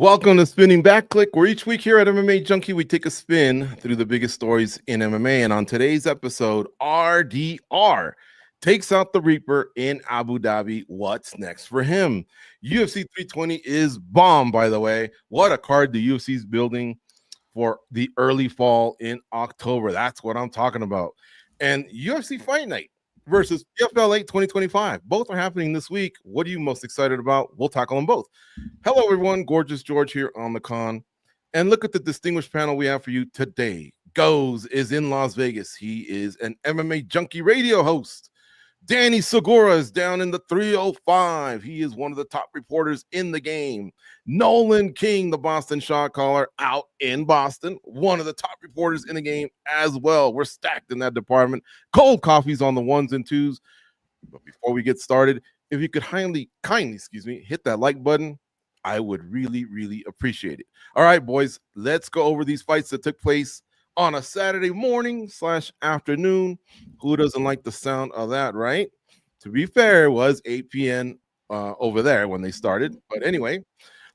Welcome to Spinning Back Clique, where each week here at MMA Junkie, we take a spin through the biggest stories in MMA. And on today's episode, RDR takes out the Reaper in Abu Dhabi. What's next for him? UFC 320 is bomb, by the way. What a card the UFC is building for the early fall in October. That's what I'm talking about. And UFC Fight Night versus PFL 2025. Both are happening this week. What are you most excited about? We'll tackle them both. Hello, everyone. Gorgeous George here on the con. And look at the distinguished panel we have for you today. Goes is in Las Vegas. He is an MMA Junkie radio host. Danny Segura is down in the 305. He is one of the top reporters in the game. Nolan King, the Boston shot caller, out in Boston. One of the top reporters in the game as well. We're stacked in that department. Cold coffee's on the ones and twos. But before we get started, if you could kindly, hit that like button, I would really, really appreciate it. All right, boys, let's go over these fights that took place on a Saturday morning / afternoon. Who doesn't like the sound of that, right? To be fair, it was 8 p.m. Over there when they started. But anyway,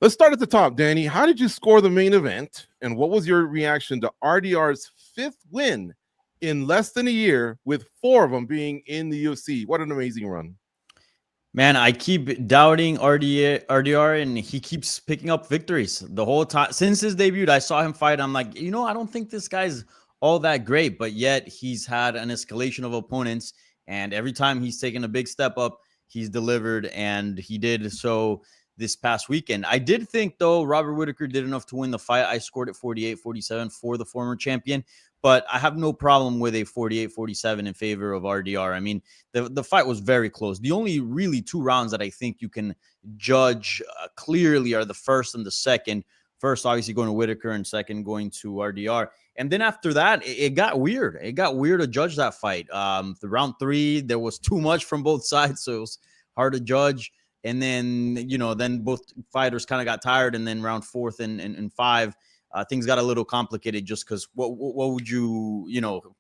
let's start at the top. Danny, how did you score the main event? And what was your reaction to RDR's 5th win in less than a year, with 4 of them being in the UFC? What an amazing run. Man, I keep doubting RDR, and he keeps picking up victories the whole time. Since his debut, I saw him fight. I'm like, I don't think this guy's all that great, but yet he's had an escalation of opponents, and every time he's taken a big step up, he's delivered, and he did so this past weekend. I did think, though, Robert Whittaker did enough to win the fight. I scored it 48-47 for the former champion, but I have no problem with a 48-47 in favor of RDR. I mean, the fight was very close. The only really 2 rounds that I think you can judge clearly are the first and the second. First, obviously, going to Whittaker, and second, going to RDR. And then after that, it got weird. It got weird to judge that fight. The round 3, there was too much from both sides, so it was hard to judge. And then, then both fighters kind of got tired. And then round 4 and 5, things got a little complicated just because what would you,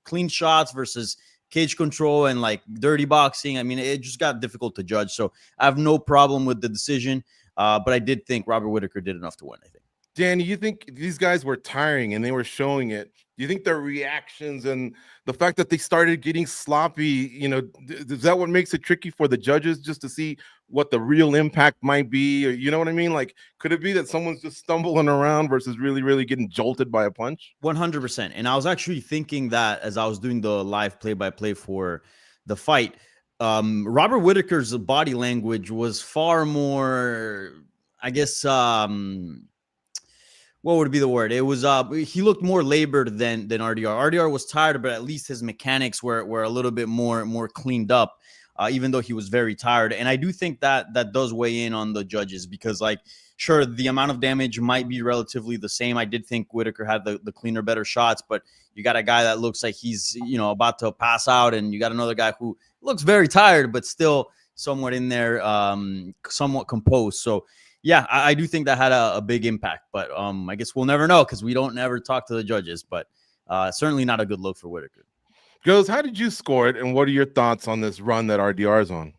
clean shots versus cage control and like dirty boxing. I mean, it just got difficult to judge. So I have no problem with the decision. But I did think Robert Whittaker did enough to win, I think. Danny, you think these guys were tiring and they were showing it? Do you think their reactions and the fact that they started getting sloppy, is that what makes it tricky for the judges, just to see what the real impact might be? Or, you know what I mean? Like, could it be that someone's just stumbling around versus really, really getting jolted by a punch? 100%. And I was actually thinking that as I was doing the live play-by-play for the fight, Robert Whittaker's body language was far more, I guess, what would be the word? It was he looked more labored than RDR. RDR was tired, but at least his mechanics were a little bit more cleaned up, even though he was very tired. And I do think that does weigh in on the judges, because, like, sure, the amount of damage might be relatively the same. I did think Whittaker had the cleaner, better shots, but you got a guy that looks like he's about to pass out, and you got another guy who looks very tired but still somewhat in there, somewhat composed. So yeah, I do think that had a big impact, but I guess we'll never know because we don't ever talk to the judges, but certainly not a good look for Whittaker. Goes, how did you score it, and what are your thoughts on this run that RDR is on?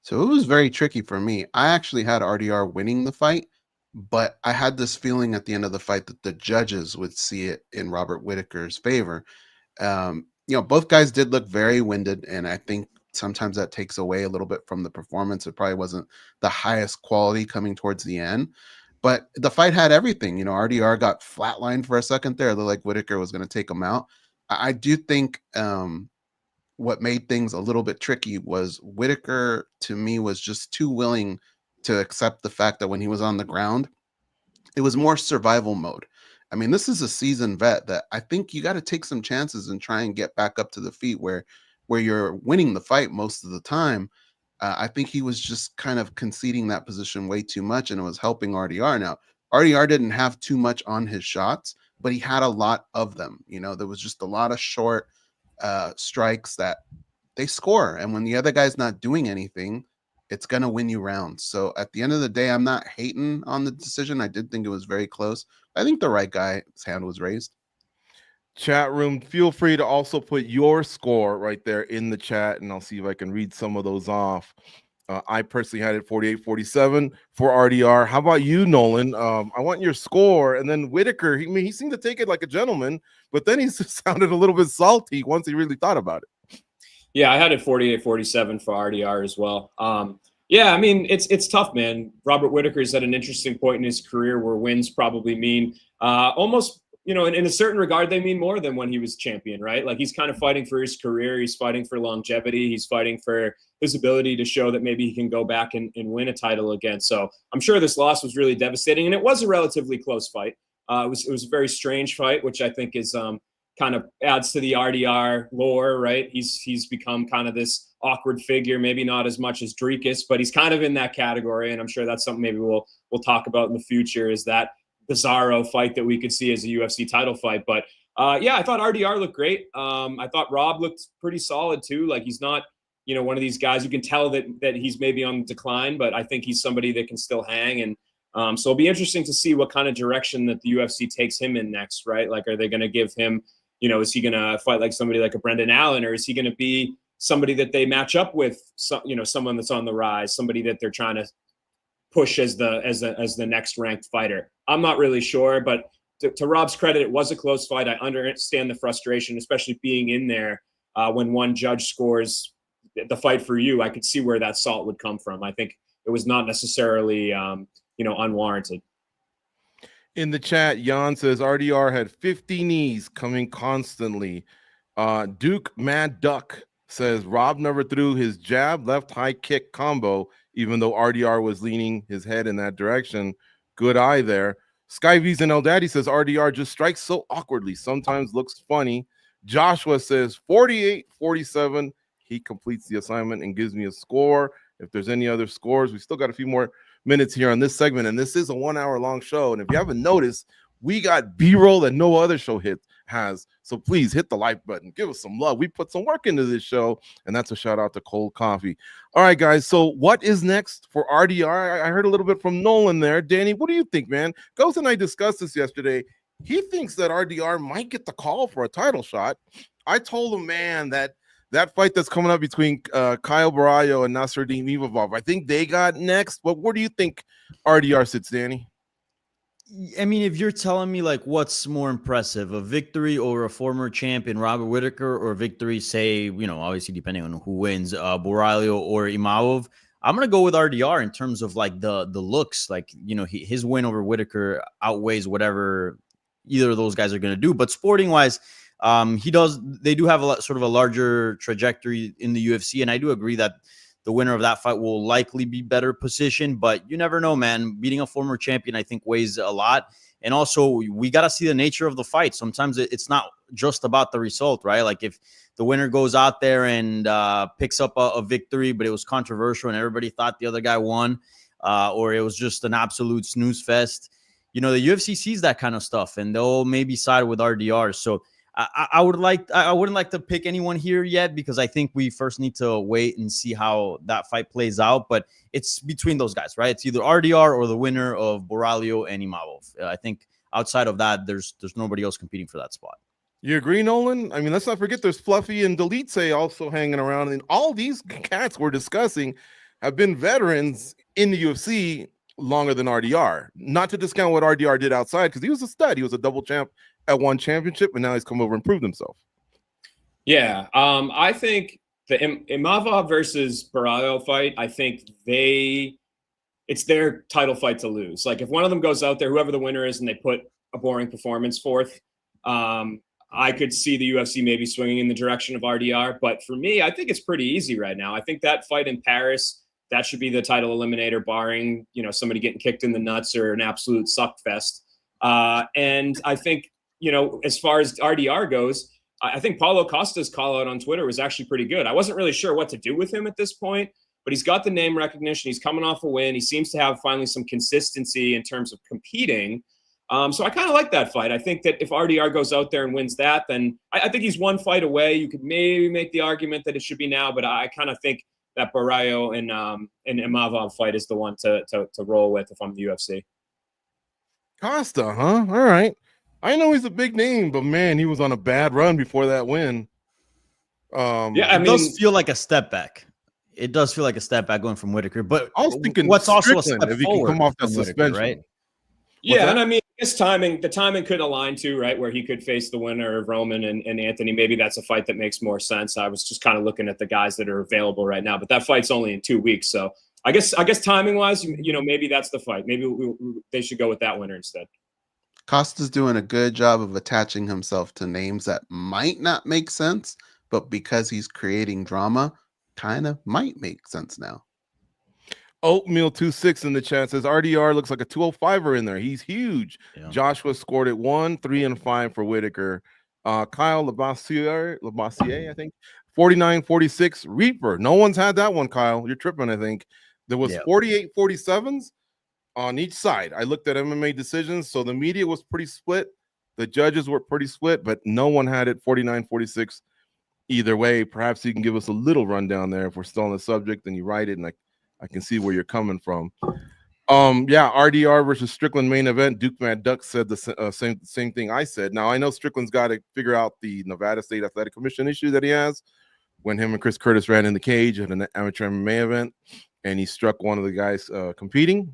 So it was very tricky for me. I actually had RDR winning the fight, but I had this feeling at the end of the fight that the judges would see it in Robert Whittaker's favor. Both guys did look very winded, and I think sometimes that takes away a little bit from the performance. It probably wasn't the highest quality coming towards the end, but the fight had everything. RDR got flatlined for a second there. It looked like Whittaker was going to take him out. I do think what made things a little bit tricky was Whittaker, to me, was just too willing to accept the fact that when he was on the ground, it was more survival mode. I mean, this is a seasoned vet that I think you got to take some chances and try and get back up to the feet where you're winning the fight most of the time. I think he was just kind of conceding that position way too much, and it was helping RDR. Now, RDR didn't have too much on his shots, but he had a lot of them. There was just a lot of short strikes that they score. And when the other guy's not doing anything, it's going to win you rounds. So at the end of the day, I'm not hating on the decision. I did think it was very close. I think the right guy's hand was raised. Chat room, feel free to also put your score right there in the chat, and I'll see if I can read some of those off. I personally had it 48-47 for RDR. How about you, Nolan? I want your score. And then Whitaker, he seemed to take it like a gentleman, but then he sounded a little bit salty once he really thought about it. Yeah, I had it 48-47 for RDR as well. Yeah, I mean, it's tough, man. Robert Whitaker's at an interesting point in his career where wins probably mean almost, you know, in a certain regard, they mean more than when he was champion, right? Like he's kind of fighting for his career. He's fighting for longevity. He's fighting for his ability to show that maybe he can go back and win a title again. So I'm sure this loss was really devastating, and it was a relatively close fight. It was a very strange fight, which I think is kind of adds to the RDR lore, right? He's become kind of this awkward figure, maybe not as much as Dricus, but he's kind of in that category, and I'm sure that's something maybe we'll talk about in the future, is that bizarro fight that we could see as a UFC title fight. But yeah, I thought RDR looked great. I thought Rob looked pretty solid too. Like he's not, you know, one of these guys you can tell that he's maybe on the decline, but I think he's somebody that can still hang. And so it'll be interesting to see what kind of direction that the UFC takes him in next, right? Like, are they going to give him, you know, is he going to fight like somebody like a Brendan Allen, or is he going to be somebody that they match up with, you know, someone that's on the rise, somebody that they're trying to push as the next ranked fighter? I'm not really sure, but to Rob's credit, it was a close fight. I understand the frustration, especially being in there when one judge scores the fight for you. I could see where that salt would come from. I think it was not necessarily, you know, unwarranted. In the chat, Jan says RDR had 50 knees coming constantly. Duke Mad Duck says Rob never threw his jab left high kick combo, even though RDR was leaning his head in that direction. Good eye there. Sky V's and El Daddy says RDR just strikes so awkwardly, sometimes looks funny. Joshua says 48-47. He completes the assignment and gives me a score. If there's any other scores, we still got a few more minutes here on this segment, and this is a 1 hour long show. And if you haven't noticed, we got B-roll that no other show has. So please hit the like button, give us some love. We put some work into this show, and that's a shout out to Cold Coffee. All right, guys. So what is next for RDR? I heard a little bit from Nolan there. Danny, what do you think, man? Ghost and I discussed this yesterday. He thinks that RDR might get the call for a title shot. I told him, man, that fight that's coming up between Kyle Barallo and Nasruddin Imavov, I think they got next. But where do you think RDR sits, Danny? I mean, if you're telling me like what's more impressive, a victory over a former champion Robert Whitaker, or a victory, say, you know, obviously depending on who wins, Barallo or Imavov, I'm gonna go with RDR in terms of like the looks. Like, you know, his win over Whitaker outweighs whatever either of those guys are gonna do. But sporting wise, they do have sort of a larger trajectory in the UFC, and I do agree that the winner of that fight will likely be better positioned, but you never know, man. Beating a former champion, I think, weighs a lot. And also, we got to see the nature of the fight. Sometimes it's not just about the result, right? Like if the winner goes out there and picks up a victory, but it was controversial and everybody thought the other guy won, or it was just an absolute snooze fest. You know, the UFC sees that kind of stuff, and they'll maybe side with RDR. So I wouldn't like to pick anyone here yet, because I think we first need to wait and see how that fight plays out. But it's between those guys, right? It's either RDR or the winner of Barallo and Imavov. I think outside of that, there's nobody else competing for that spot. You agree, Nolan? I mean, let's not forget there's Fluffy and Delitze also hanging around, and all these cats we're discussing have been veterans in the UFC longer than RDR. Not to discount what RDR did outside, because he was a stud. He was a double champ at one championship, and now he's come over and proved himself. Yeah, I think the Imavov versus Barallo fight, I think it's their title fight to lose. Like if one of them goes out there, whoever the winner is, and they put a boring performance forth, I could see the UFC maybe swinging in the direction of RDR. But for me, I think it's pretty easy right now. I think that fight in Paris, that should be the title eliminator, barring, you know, somebody getting kicked in the nuts or an absolute suck fest. And I think, you know, as far as RDR goes, I think Paulo Costa's call out on Twitter was actually pretty good. I wasn't really sure what to do with him at this point, but he's got the name recognition. He's coming off a win. He seems to have finally some consistency in terms of competing. So I kind of like that fight. I think that if RDR goes out there and wins that, then I think he's one fight away. You could maybe make the argument that it should be now, but I kind of think that Barallo and Imavov fight is the one to roll with if I'm the UFC. Costa, huh? All right. I know he's a big name, but man, he was on a bad run before that win. Yeah, I mean, it does feel like a step back. it does feel like a step back going from Whitaker. But I was thinking what's also a Strickland, step if he can forward come off that from Whitaker, suspension, right? Yeah, that? and I mean, his timing, the timing could align too, right? Where he could face the winner of Roman and Anthony. Maybe that's a fight that makes more sense. I was just kind of looking at the guys that are available right now, but that fight's only in 2 weeks. So I guess timing wise, maybe that's the fight. Maybe they should go with that winner instead. Costa's doing a good job of attaching himself to names that might not make sense, but because he's creating drama, kind of might make sense now. Oatmeal 26 in the chat says RDR looks like a 205er in there. He's huge. Yeah. Joshua scored it 1, 3, and 5 for Whitaker. Kyle Labossiere, I think, 49-46 Reaper. No one's had that one, Kyle. You're tripping, I think. There was 48-47s on each side. I looked at MMA decisions, so the media was pretty split. The judges were pretty split, but no one had it 49-46 either way. Perhaps you can give us a little rundown there if we're still on the subject and you write it, and I can see where you're coming from. Yeah, RDR versus Strickland main event. Duke Mad Duck said the same thing I said. Now, I know Strickland's got to figure out the Nevada State Athletic Commission issue that he has when him and Chris Curtis ran in the cage at an amateur MMA event, and he struck one of the guys competing.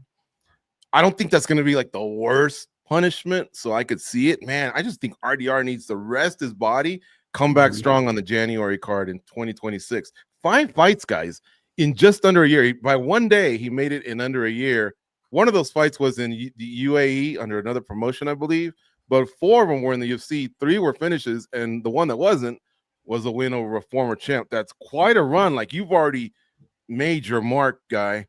I don't think that's going to be like the worst punishment, so I could see it. Man, I just think RDR needs to rest his body, come back strong on the January card in 2026. 5 fights, guys, in just under a year. By one day, he made it in under a year. One of those fights was in the UAE under another promotion, I believe, but 4 of them were in the UFC. 3 were finishes, and the one that wasn't was a win over a former champ. That's quite a run. Like, you've already made your mark, guy.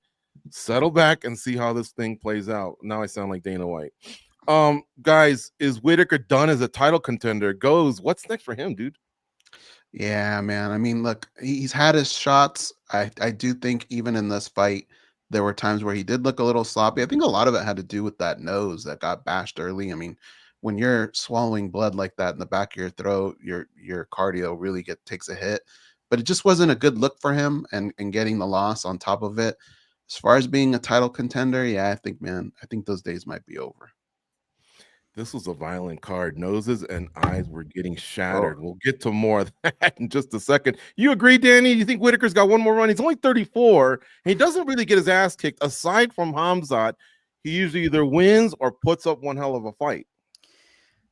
Settle back and see how this thing plays out. Now I sound like Dana White. Guys, is Whitaker done as a title contender? What's next for him, dude? Yeah, man. I mean, look, he's had his shots. I do think even in this fight, there were times where he did look a little sloppy. I think a lot of it had to do with that nose that got bashed early. I mean, when you're swallowing blood like that in the back of your throat, your cardio really takes a hit. But it just wasn't a good look for him, and getting the loss on top of it. As far as being a title contender, yeah, I think those days might be over. This was a violent card. Noses and eyes were getting shattered. We'll get to more of that in just a second. You agree, Danny? You think Whitaker's got one more run? He's only 34. He doesn't really get his ass kicked. Aside from Hamzat, he usually either wins or puts up one hell of a fight.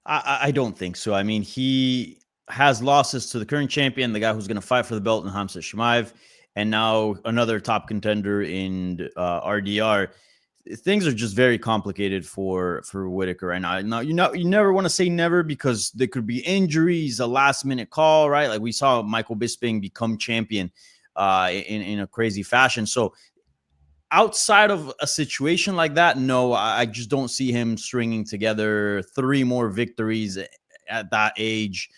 I don't think so. I mean, he has losses to the current champion, the guy who's going to fight for the belt, in Hamzat Chimaev, and now another top contender in RDR. Things are just very complicated for Whitaker right now. Now, you never want to say never, because there could be injuries, a last minute call, right? Like we saw Michael Bisping become champion in a crazy fashion. So outside of a situation like that, no, I just don't see him stringing together 3 more victories at that age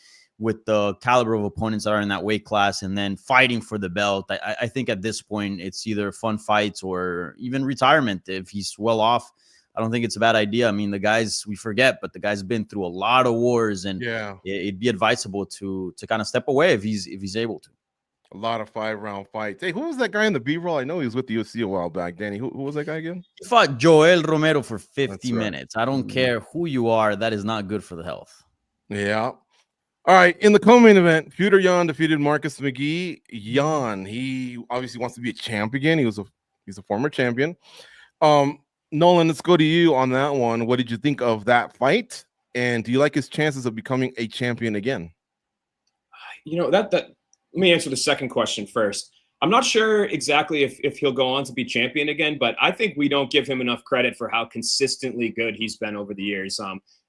with the caliber of opponents that are in that weight class and then fighting for the belt. I think at this point, it's either fun fights or even retirement. If he's well off, I don't think it's a bad idea. I mean, the guys, we forget, but the guy's been through a lot of wars, and it'd be advisable to kind of step away if he's able to. A lot of 5-round fights. Hey, who was that guy in the B-roll? I know he was with the UFC a while back. Danny, who was that guy again? He fought Joel Romero for 50 minutes. I don't care who you are. That is not good for the health. Yeah. All right, in the co-main event, Peter Yan defeated Marcus McGee. Yan, he obviously wants to be a champ again. He's a former champion. Nolan, let's go to you on that one. What did you think of that fight? And do you like his chances of becoming a champion again? Let me answer the second question first. I'm not sure exactly if he'll go on to be champion again, but I think we don't give him enough credit for how consistently good he's been over the years.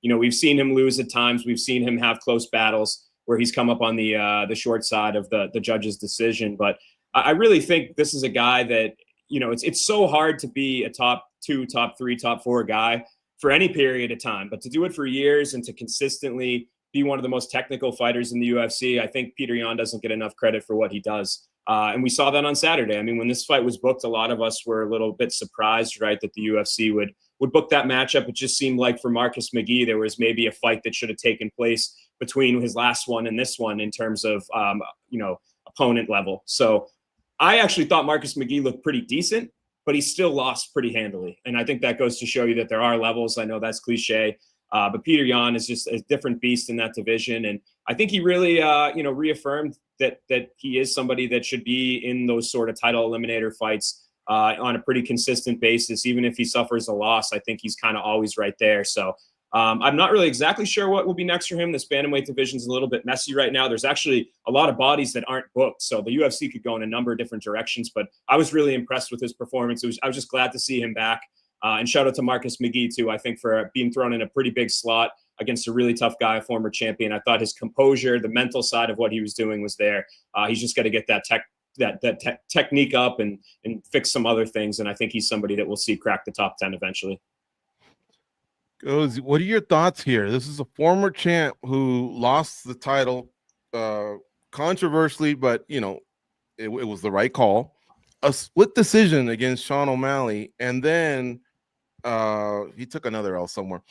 We've seen him lose at times. We've seen him have close battles where he's come up on the short side of the judge's decision. But I really think this is a guy that, it's so hard to be a top 2, top 3, top 4 guy for any period of time, but to do it for years and to consistently be one of the most technical fighters in the UFC, I think Peter Yan doesn't get enough credit for what he does. And we saw that on Saturday. I mean, when this fight was booked, a lot of us were a little bit surprised, right, that the UFC would book that matchup. It just seemed like for Marcus McGee, there was maybe a fight that should have taken place between his last one and this one in terms of, opponent level. So I actually thought Marcus McGee looked pretty decent, but he still lost pretty handily. And I think that goes to show you that there are levels. I know that's cliche, but Peter Yan is just a different beast in that division. And I think he really, reaffirmed that he is somebody that should be in those sort of title eliminator fights on a pretty consistent basis. Even if he suffers a loss, I think he's kind of always right there. So I'm not really exactly sure what will be next for him. This bantamweight division is a little bit messy right now. There's actually a lot of bodies that aren't booked, so the UFC could go in a number of different directions. But I was really impressed with his performance. I was just glad to see him back. And shout out to Marcus McGee too, I think, for being thrown in a pretty big slot against a really tough guy, a former champion. I thought his composure, the mental side of what he was doing was there. He's just got to get that technique up and fix some other things. And I think he's somebody that we'll see crack the top 10 eventually. What are your thoughts here? This is a former champ who lost the title controversially, but it was the right call. A split decision against Sean O'Malley, and then he took another L somewhere.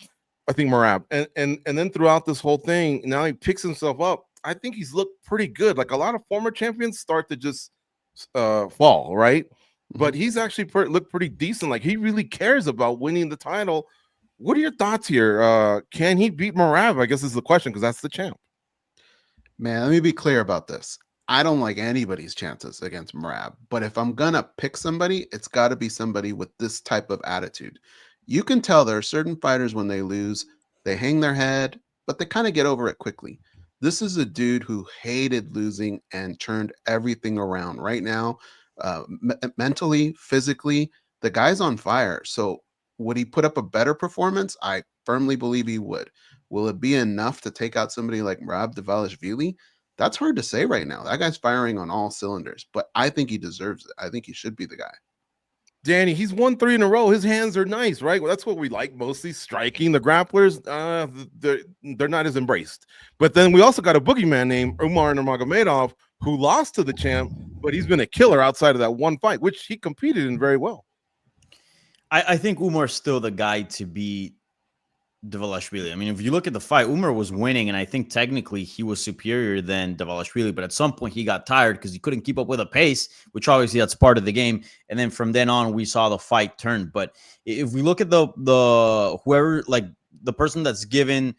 I think Merab, and then throughout this whole thing, now he picks himself up. I think he's looked pretty good. Like a lot of former champions start to just fall, right? But he's actually looked pretty decent. Like he really cares about winning the title. What are your thoughts here? Can he beat Merab? I guess is the question, because that's the champ. Man, let me be clear about this. I don't like anybody's chances against Merab, but if I'm gonna pick somebody, it's got to be somebody with this type of attitude. You can tell there are certain fighters when they lose, they hang their head, but they kind of get over it quickly. This is a dude who hated losing and turned everything around. Right now, mentally, physically, the guy's on fire. So would he put up a better performance? I firmly believe he would. Will it be enough to take out somebody like Merab Dvalishvili? That's hard to say right now. That guy's firing on all cylinders, but I think he deserves it. I think he should be the guy. Danny, he's won 3 in a row. His hands are nice, right? Well, that's what we like mostly. Striking. The grapplers, they're not as embraced. But then we also got a boogeyman named Umar Nurmagomedov who lost to the champ, but he's been a killer outside of that one fight, which he competed in very well. I think Umar's still the guy to beat Dvalishvili. I mean, if you look at the fight, Umar was winning, and I think technically he was superior than Dvalishvili, but at some point he got tired because he couldn't keep up with a pace, which obviously that's part of the game. And then from then on, we saw the fight turn. But if we look at the whoever, like the person that's given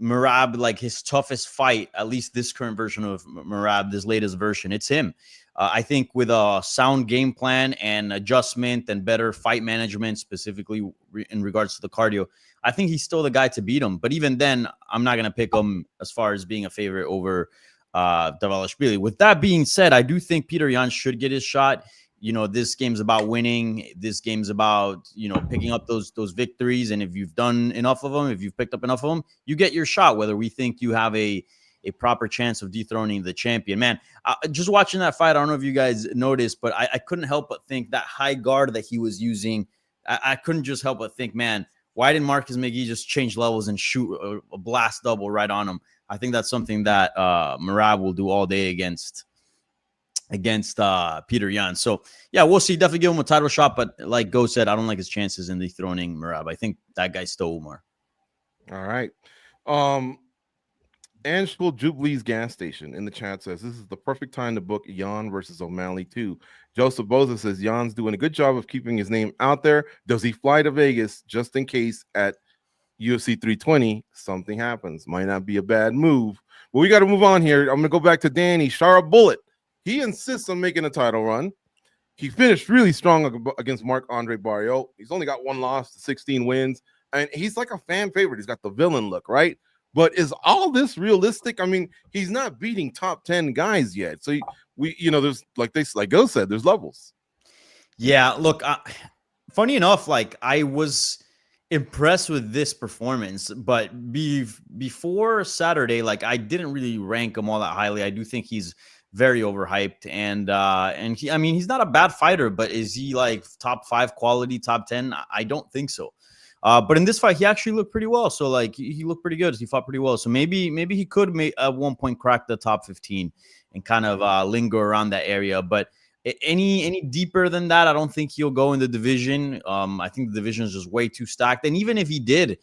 Merab like his toughest fight, at least this current version of Merab, this latest version, it's him. I think with a sound game plan and adjustment and better fight management, specifically in regards to the cardio, I think he's still the guy to beat him. But even then, I'm not going to pick him as far as being a favorite over Dvalishvili. With that being said, I do think Peter Yan should get his shot. This game's about winning. This game's about, picking up those victories. And if you've done enough of them, if you've picked up enough of them, you get your shot, whether we think you have a proper chance of dethroning the champion. Man, just watching that fight, I don't know if you guys noticed, but I couldn't help but think that high guard that he was using, I couldn't just help but think, man, why didn't Marcus McGee just change levels and shoot a blast double right on him? I think that's something that Merab will do all day against Peter Yan. So, yeah, we'll see. Definitely give him a title shot, but like Go said, I don't like his chances in dethroning Merab. I think that guy stole Umar. All right. Angel Jubilee's gas station in the chat says this is the perfect time to book Yan versus O'Malley too. Joseph Boza says Yan's doing a good job of keeping his name out there. Does he fly to Vegas just in case at UFC 320 something happens? Might not be a bad move. But we got to move on here. I'm gonna go back to Danny. Shara Bullet. He insists on making a title run. He finished really strong against Marc-Andre Barriault. He's only got 1 loss to 16 wins, and he's like a fan favorite. He's got the villain look, right? But is all this realistic? I mean, he's not beating top 10 guys yet. So there's like Go said, there's levels. Yeah, look, funny enough, like I was impressed with this performance, but before Saturday, like I didn't really rank him all that highly. I do think he's very overhyped, and he's not a bad fighter, but is he like top 5 quality, top 10? I don't think so. But in this fight, he actually looked pretty well. So like he looked pretty good. He fought pretty well. So maybe he could at one point crack the top 15 and kind of linger around that area. But any deeper than that, I don't think he'll go in the division. I think the division is just way too stacked. And even if he did,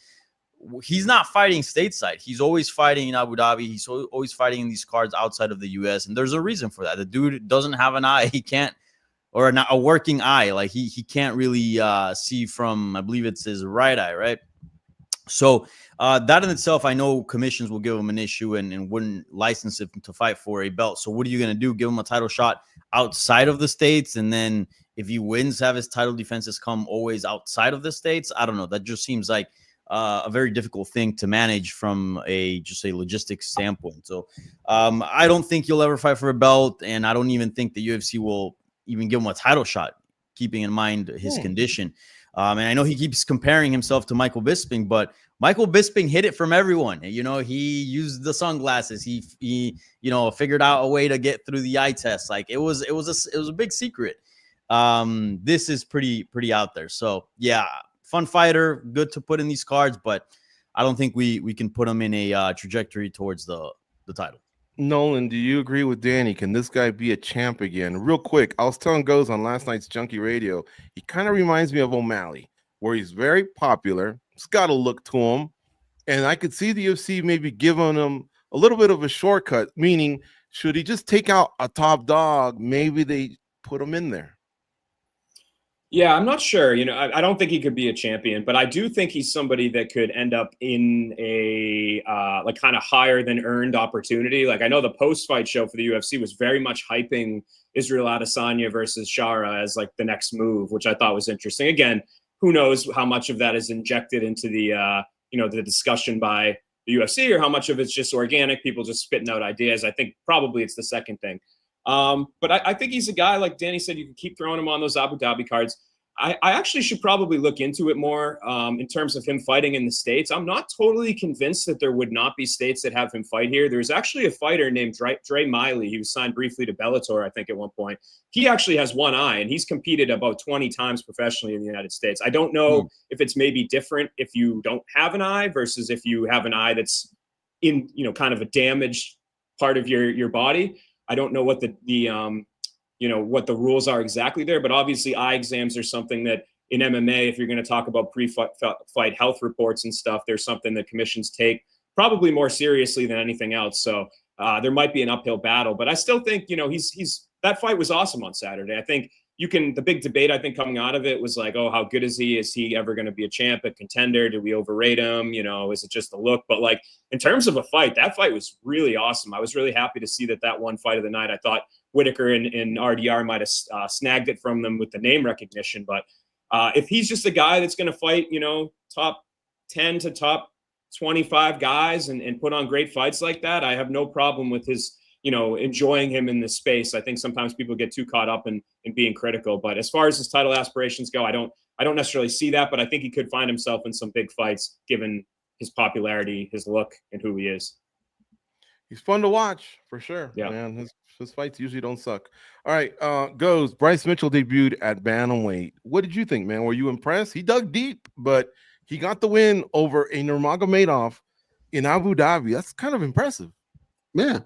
he's not fighting stateside. He's always fighting in Abu Dhabi. He's always fighting in these cards outside of the US. And there's a reason for that. The dude doesn't have an eye. He can't. Or not a working eye, like he can't really see from, I believe it's his right eye, right? So that in itself, I know commissions will give him an issue and wouldn't license him to fight for a belt. So what are you going to do? Give him a title shot outside of the States? And then if he wins, have his title defenses come always outside of the States? I don't know. That just seems like a very difficult thing to manage from just a logistics standpoint. So I don't think he'll ever fight for a belt. And I don't even think the UFC will even give him a title shot, keeping in mind his condition. And I know he keeps comparing himself to Michael Bisping, but Michael Bisping hid it from everyone. You know, he used the sunglasses. He figured out a way to get through the eye test. Like it was a big secret. This is pretty out there. So yeah, fun fighter, good to put in these cards, but I don't think we can put him in a trajectory towards the title. Nolan, do you agree with Danny? Can this guy be a champ again? Real quick, I was telling Goes on last night's Junkie Radio, he kind of reminds me of O'Malley, where he's very popular. He's got a look to him. And I could see the UFC maybe giving him a little bit of a shortcut, meaning should he just take out a top dog, maybe they put him in there. Yeah, I'm not sure. You know, I don't think he could be a champion, but I do think he's somebody that could end up in a like kind of higher than earned opportunity. Like I know the post-fight show for the UFC was very much hyping Ciryl Adesanya versus Shara as like the next move, which I thought was interesting. Again, who knows how much of that is injected into the the discussion by the UFC or how much of it's just organic, people just spitting out ideas. I think probably it's the second thing. But I think he's a guy, like Danny said, you can keep throwing him on those Abu Dhabi cards. I actually should probably look into it more in terms of him fighting in the States. I'm not totally convinced that there would not be states that have him fight here. There's actually a fighter named Dre Miley. He was signed briefly to Bellator, I think, at one point. He actually has one eye, and he's competed about 20 times professionally in the United States. I don't know if it's maybe different if you don't have an eye versus if you have an eye that's in, kind of a damaged part of your body. I don't know what what the rules are exactly there, but obviously eye exams are something that in MMA, if you're going to talk about pre-fight health reports and stuff, there's something that commissions take probably more seriously than anything else. So there might be an uphill battle, but I still think, he's that fight was awesome on Saturday. I think the big debate, I think, coming out of it was like, oh, how good is he? Is he ever going to be a champ, a contender? Do we overrate him? Is it just a look? But like in terms of a fight, that fight was really awesome. I was really happy to see that one fight of the night. I thought Whitaker and RDR might have snagged it from them with the name recognition. But if he's just a guy that's going to fight, top 10 to top 25 guys and put on great fights like that, I have no problem with his, enjoying him in this space. I think sometimes people get too caught up in being critical. But as far as his title aspirations go, I don't necessarily see that, but I think he could find himself in some big fights given his popularity, his look, and who he is. He's fun to watch for sure. Yeah, man. His fights usually don't suck. All right, Goes. Bryce Mitchell debuted at bantamweight. What did you think, man? Were you impressed? He dug deep, but he got the win over a Nurmagomedov in Abu Dhabi. That's kind of impressive. Yeah.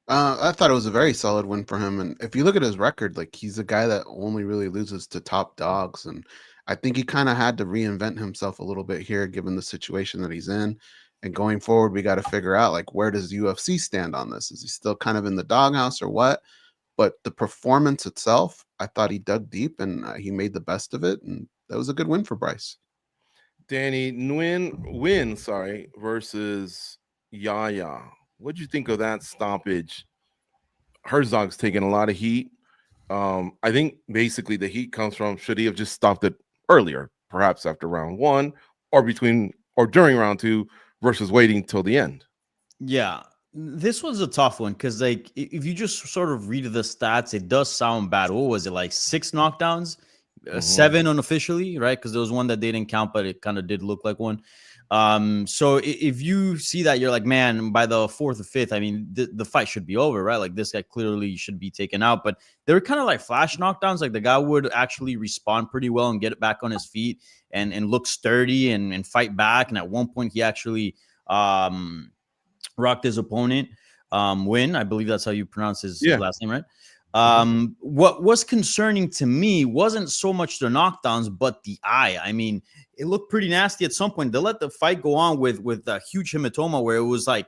I thought it was a very solid win for him. And if you look at his record, like he's a guy that only really loses to top dogs. And I think he kind of had to reinvent himself a little bit here, given the situation that he's in. And going forward, we got to figure out, like, where does UFC stand on this? Is he still kind of in the doghouse or what? But the performance itself, I thought he dug deep and he made the best of it. And that was a good win for Bryce. Danny, win versus Yaya. What'd you think of that stoppage? Herzog's taking a lot of heat. I think basically the heat comes from, should he have just stopped it earlier, perhaps after round one or during round two versus waiting till the end? Yeah, this was a tough one because, like, if you just sort of read the stats, it does sound bad. What was it, like 6 knockdowns? 7 unofficially, right? Because there was one that they didn't count, but it kind of did look like one. So if you see that, you're like, man, by the 4th or 5th, I mean, the fight should be over, right? Like this guy clearly should be taken out, but they were kind of like flash knockdowns. Like the guy would actually respond pretty well and get it back on his feet and look sturdy and fight back. And at one point he actually rocked his opponent. Win, I believe that's how you pronounce his last name, right? What was concerning to me wasn't so much the knockdowns, but the eye. I mean, it looked pretty nasty at some point. They let the fight go on with a huge hematoma where it was like,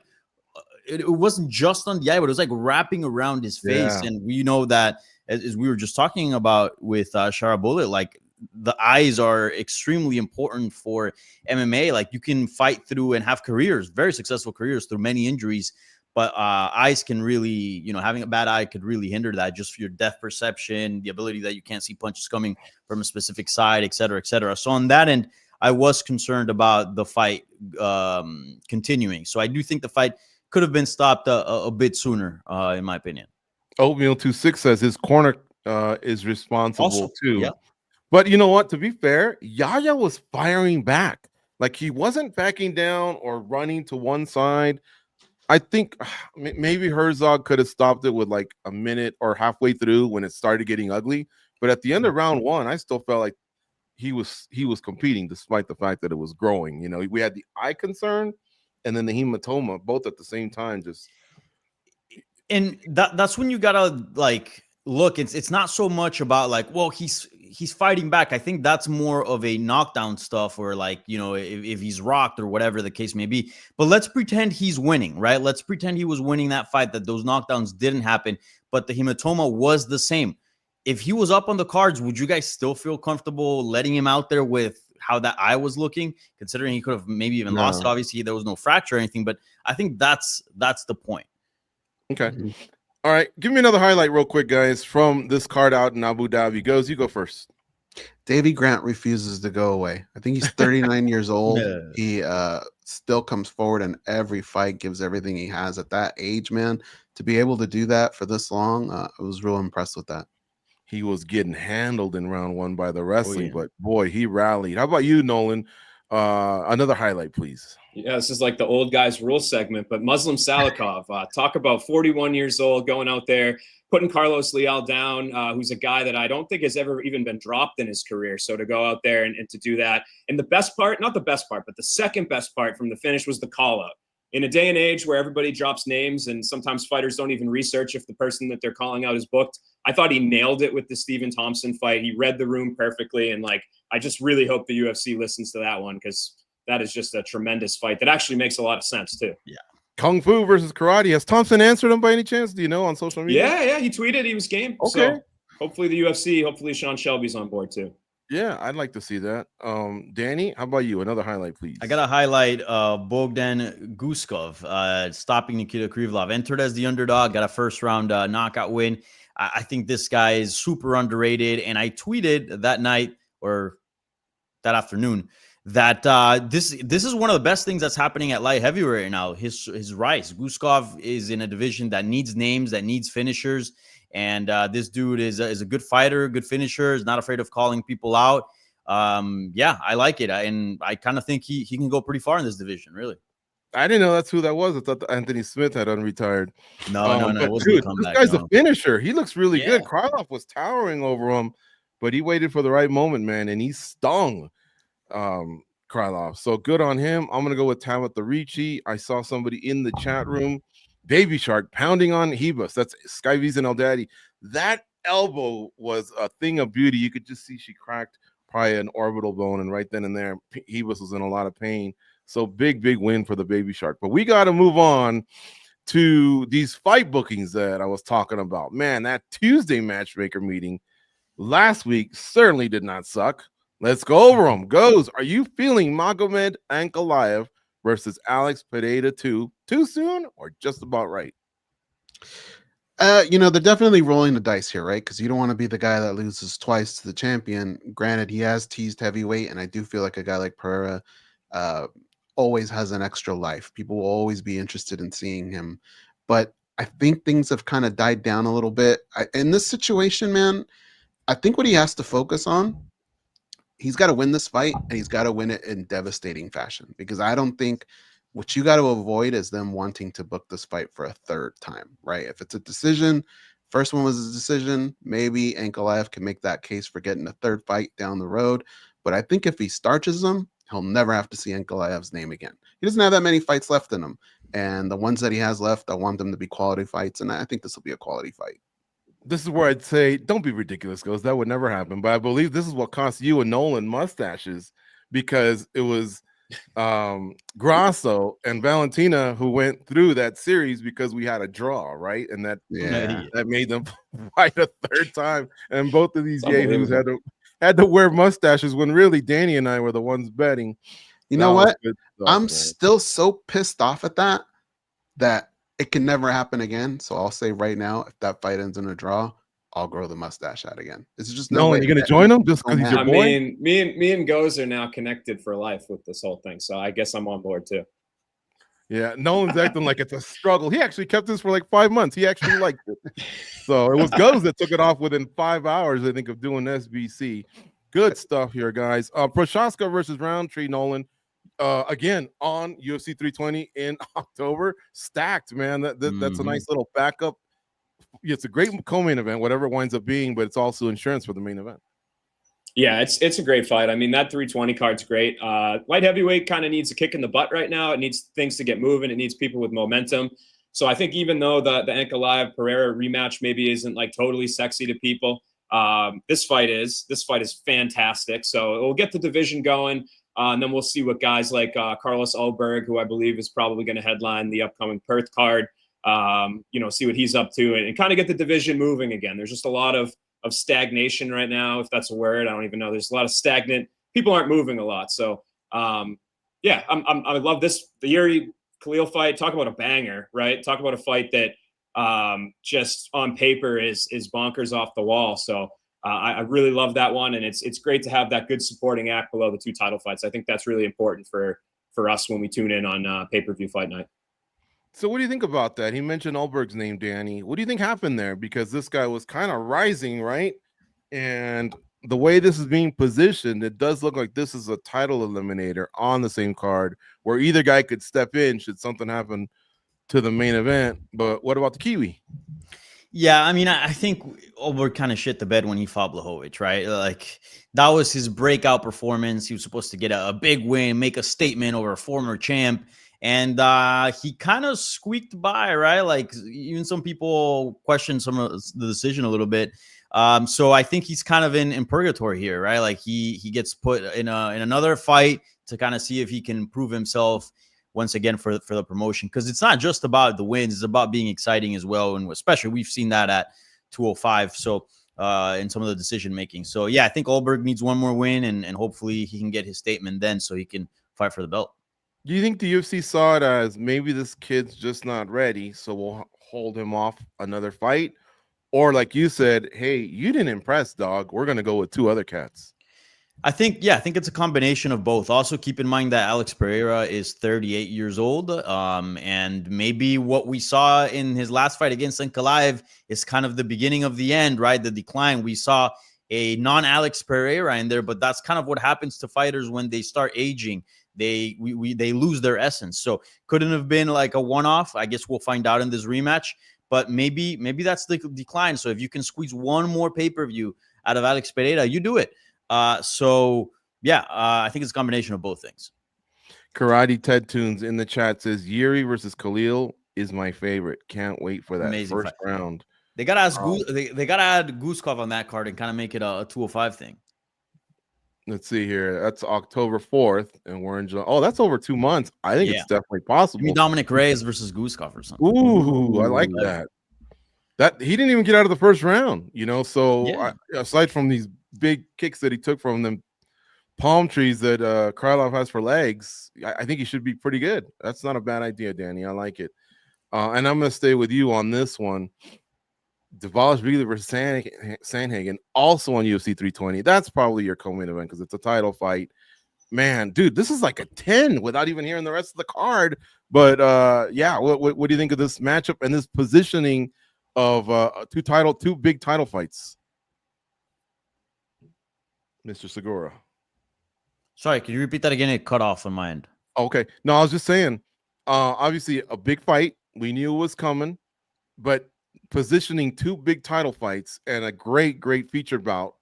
it wasn't just on the eye, but it was like wrapping around his face. Yeah. And we know that, as we were just talking about with Shara Bullet, like the eyes are extremely important for MMA. Like, you can fight through and have careers, very successful careers, through many injuries, but eyes can really, you know, having a bad eye could really hinder that, just for your depth perception, the ability that you can't see punches coming from a specific side, et cetera, et cetera. So on that end, I was concerned about the fight continuing. So I do think the fight could have been stopped a bit sooner, in my opinion. Oatmeal26 says his corner is responsible Also, too. yeah. But you know what? To be fair, Yaya was firing back. Like, he wasn't backing down or running to one side. I think maybe Herzog could have stopped it with like a minute or halfway through when it started getting ugly. But at the end of round one, I still felt like he was competing despite the fact that it was growing. You know, we had the eye concern and then the hematoma both at the same time. And that's when you gotta like look. It's not so much about like, well, he's fighting back. I think that's more of a knockdown stuff, or like, you know, if he's rocked or whatever the case may be. But let's pretend he's winning, right? Let's pretend he was winning that fight, that those knockdowns didn't happen, but the hematoma was the same. If he was up on the cards, would you guys still feel comfortable letting him out there with how that eye was looking, considering he could have maybe even lost it? Obviously, there was no fracture or anything, but I think that's the point. Okay. All right. Give me another highlight real quick, guys, from this card out in Abu Dhabi. You go first. Davy Grant refuses to go away. I think he's 39 years old. Yeah. He still comes forward in every fight, gives everything he has at that age, man. To be able to do that for this long, I was real impressed with that. He was getting handled in round one by the wrestling, but boy, he rallied. How about you, Nolan? Another highlight, please. Yeah, this is like the old guys rule segment, but Muslim Salikov, talk about 41 years old, going out there, putting Carlos Leal down, who's a guy that I don't think has ever even been dropped in his career. So to go out there and to do that. And the best part, not the best part, but the second best part from the finish was the call out. In a day and age where everybody drops names and sometimes fighters don't even research if the person that they're calling out is booked, I thought he nailed it with the Stephen Thompson fight. He read the room perfectly. And like, I just really hope the UFC listens to that one, because that is just a tremendous fight that actually makes a lot of sense too. Yeah. Kung Fu versus karate. Has Thompson answered him by any chance? Do you know, on social media? Yeah. He tweeted he was game. Okay. So hopefully the UFC, hopefully Sean Shelby's on board too. Yeah, I'd like to see that. Danny, how about you? Another highlight, please. I got to highlight Bogdan Guskov stopping Nikita Krivlov. Entered as the underdog, got a first round knockout win. I think this guy is super underrated. And I tweeted that night or that afternoon that this is one of the best things that's happening at light heavyweight right now. His rise. Guskov is in a division that needs names, that needs finishers. And this dude is a good fighter, good finisher, is not afraid of calling people out. Yeah, I like it. And I kind of think he can go pretty far in this division, really. I didn't know that's who that was. I thought Anthony Smith had unretired. No. Dude, this guy's a finisher. He looks really good. Krylov was towering over him, but he waited for the right moment, man, and he stung Krylov. So good on him. I'm going to go with Tabitha Ricci. I saw somebody in the chat room, Baby Shark, pounding on Hebus. That's Skyvies and El Daddy. That elbow was a thing of beauty. You could just see she cracked probably an orbital bone, and right then and there, Hebus was in a lot of pain. So big win for the Baby Shark. But we got to move on to these fight bookings that I was talking about. Man, that Tuesday matchmaker meeting last week certainly did not suck. Let's go over them. Are you feeling Magomed Ankalaev versus Alex Pereira too soon, or just about right? They're definitely rolling the dice here, right? Because you don't want to be the guy that loses twice to the champion. Granted, he has teased heavyweight, and I do feel like a guy like Pereira always has an extra life. People will always be interested in seeing him. But I think things have kind of died down a little bit. In this situation, man, I think what he has to focus on, he's got to win this fight, and he's got to win it in devastating fashion, because I don't think what you got to avoid is them wanting to book this fight for a third time, right? If it's a decision, first one was a decision, maybe Ankalaev can make that case for getting a third fight down the road. But I think if he starches them, he'll never have to see Ankalaev's name again. He doesn't have that many fights left in him. And the ones that he has left, I want them to be quality fights. And I think this will be a quality fight. This is where I'd say, don't be ridiculous, Ghost. That would never happen. But I believe this is what cost you and Nolan mustaches, because it was Grasso and Valentina who went through that series because we had a draw, right? And that made them fight a third time. And both of these yahoos had to wear mustaches when really Danny and I were the ones betting. You know That was what? good stuff, I'm man. still so pissed off at that it can never happen again. So I'll say right now, if that fight ends in a draw, I'll grow the mustache out again. It's just no way. Nolan, you gonna join him just because he's your I boy? mean, me and Goz are now connected for life with this whole thing, so I guess I'm on board too. Yeah, Nolan's acting like it's a struggle. He actually kept this for like 5 months. He actually liked it. So it was Goz that took it off within 5 hours, I think, of doing SBC. Good stuff here, guys. Prochaska versus Roundtree, Nolan. Again, on UFC 320 in October. Stacked, man. That's a nice little backup. It's a great co-main event, whatever it winds up being, but it's also insurance for the main event. Yeah, it's a great fight. I mean, that 320 card's great. Light heavyweight kind of needs a kick in the butt right now. It needs things to get moving. It needs people with momentum. So I think even though the Ankalaev Pereira rematch maybe isn't like totally sexy to people, this fight is fantastic. So it will get the division going. And then we'll see what guys like Carlos Ulberg, who I believe is probably going to headline the upcoming Perth card, see what he's up to and kind of get the division moving again. There's just a lot of stagnation right now, if that's a word. I don't even know. There's a lot of stagnant. People aren't moving a lot. So, I love this. The Yuri Khalil fight. Talk about a banger, right? Talk about a fight that just on paper is bonkers off the wall. So I really love that one. And it's great to have that good supporting act below the two title fights. I think that's really important for us when we tune in on pay-per-view fight night. So what do you think about that? He mentioned Ulberg's name, Danny. What do you think happened there? Because this guy was kind of rising, right? And the way this is being positioned, it does look like this is a title eliminator on the same card where either guy could step in should something happen to the main event. But what about the Kiwi? Yeah, I mean, I think Ulberg kind of shit the bed when he fought Blachowicz, right? Like, that was his breakout performance. He was supposed to get a big win, make a statement over a former champ. And he kind of squeaked by, right? Like, even some people question some of the decision a little bit. So I think he's kind of in purgatory here, right? Like, he gets put in another fight to kind of see if he can prove himself once again for the promotion, because it's not just about the wins, it's about being exciting as well. And especially we've seen that at 205. So in some of the decision making. So yeah, I think Ulberg needs one more win and hopefully he can get his statement then so he can fight for the belt. Do you think the UFC saw it as maybe this kid's just not ready, so we'll hold him off another fight? Or like you said, hey, you didn't impress, dog. We're going to go with two other cats. I think it's a combination of both. Also, keep in mind that Alex Pereira is 38 years old. And maybe what we saw in his last fight against Ankalaev is kind of the beginning of the end, right? The decline. We saw a non-Alex Pereira in there, but that's kind of what happens to fighters when they start aging. They lose their essence. So couldn't have been like a one-off. I guess we'll find out in this rematch. But maybe that's the decline. So if you can squeeze one more pay-per-view out of Alex Pereira, you do it. I think it's a combination of both things. Karate Ted Tunes in the chat says Yuri versus Khalil is my favorite. Can't wait for that Amazing first fight. round. They gotta ask they gotta add Guskov on that card and kind of make it a 205 thing. Let's see here. That's October 4th, and we're in July. Oh, that's over 2 months. I think it's definitely possible. Maybe Dominic Reyes versus Guskov or something. Ooh, I like that. That he didn't even get out of the first round, So aside from these big kicks that he took from them palm trees that Krylov has for legs, I think he should be pretty good. That's not a bad idea, Danny. I like it. And I'm going to stay with you on this one. Devalish Beasley versus Sandhagen, also on UFC 320. That's probably your co-main event because it's a title fight. Man, dude, this is like a 10 without even hearing the rest of the card. But what do you think of this matchup and this positioning of two big title fights? Mr. Segura. Sorry, can you repeat that again? It cut off on my end. Okay. No, I was just saying, obviously a big fight. We knew it was coming, but positioning two big title fights and a great feature bout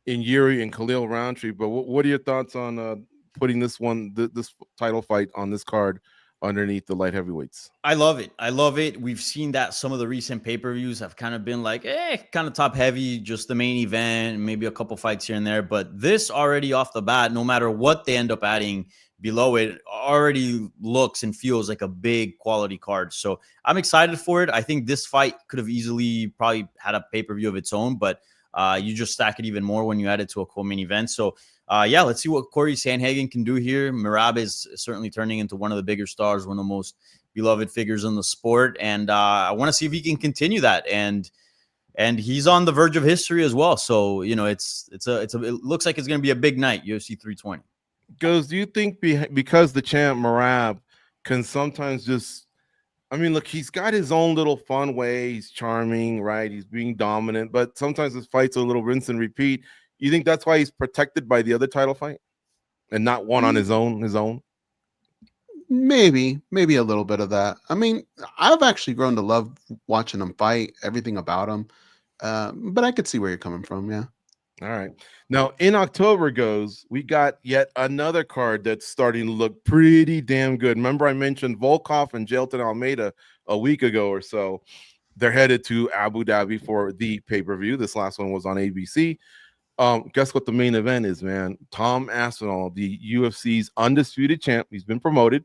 in Yuri and Khalil Roundtree. But what are your thoughts on putting this title fight on this card underneath the light heavyweights? I love it. We've seen that some of the recent pay-per-views have kind of been like, kind of top heavy, just the main event, maybe a couple fights here and there. But this already off the bat, no matter what they end up adding below it, already looks and feels like a big quality card. So I'm excited for it. I think this fight could have easily probably had a pay-per-view of its own, but you just stack it even more when you add it to a co-main event. So yeah, let's see what Corey Sandhagen can do here. Merab is certainly turning into one of the bigger stars, one of the most beloved figures in the sport, and I want to see if he can continue that. And he's on the verge of history as well. So it looks like it's going to be a big night, UFC 320. Do you think because the champ Merab can sometimes just, I mean, look, he's got his own little fun way. He's charming, right? He's being dominant, but sometimes his fights are a little rinse and repeat. You think that's why he's protected by the other title fight and not one on his own? Maybe a little bit of that. I mean, I've actually grown to love watching him fight, everything about him. But I could see where you're coming from. Yeah. All right. Now in October we got yet another card that's starting to look pretty damn good. Remember I mentioned Volkov and Jailton Almeida a week ago or so. They're headed to Abu Dhabi for the pay-per-view. This last one was on ABC. Guess what the main event is, man? Tom Aspinall, the UFC's undisputed champ. He's been promoted.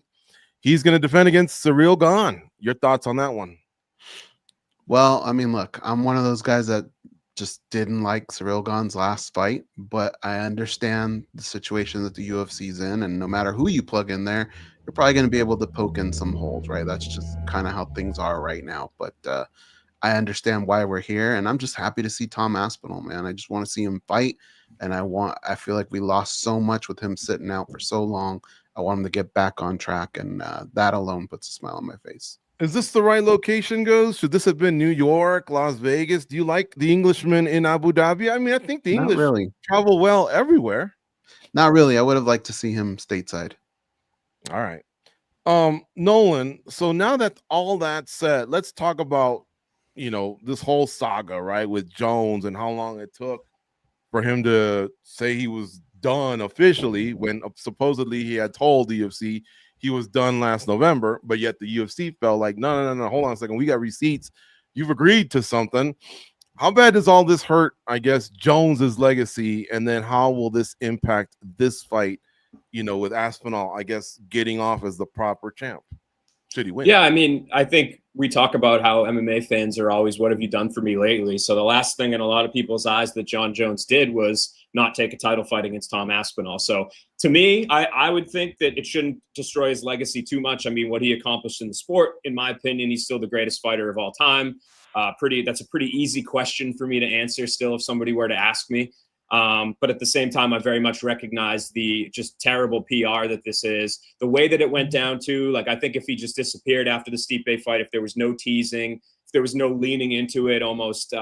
He's going to defend against Ciryl Gane. Your thoughts on that one? Well, I mean, look, I'm one of those guys that just didn't like Ciryl Gane's last fight, but I understand the situation that the UFC's in, and no matter who you plug in there, you're probably going to be able to poke in some holes, right? That's just kind of how things are right now. But I understand why we're here, and I'm just happy to see Tom Aspinall, man. I just want to see him fight, and I feel like we lost so much with him sitting out for so long. I want him to get back on track, and that alone puts a smile on my face. Is this the right location, Goes? Should this have been New York, Las Vegas? Do you like the Englishmen in Abu Dhabi? I mean, I think the English travel well everywhere. Not really. I would have liked to see him stateside. All right. Nolan, so now that all that's said, let's talk about, this whole saga, right, with Jones and how long it took for him to say he was done officially when supposedly he had told the UFC he was done last November, but yet the UFC felt like, no, hold on a second. We got receipts. You've agreed to something. How bad does all this hurt, I guess, Jones's legacy? And then how will this impact this fight, with Aspinall, I guess, getting off as the proper champ? Should he win? Yeah, I mean, I think we talk about how MMA fans are always, what have you done for me lately? So the last thing in a lot of people's eyes that John Jones did was not take a title fight against Tom Aspinall. So to me, I would think that it shouldn't destroy his legacy too much. I mean, what he accomplished in the sport, in my opinion, he's still the greatest fighter of all time. That's a pretty easy question for me to answer still if somebody were to ask me. But at the same time, I very much recognize the just terrible PR that this is. The way that it went down to, like, I think if he just disappeared after the Stipe fight, if there was no teasing, if there was no leaning into it, almost,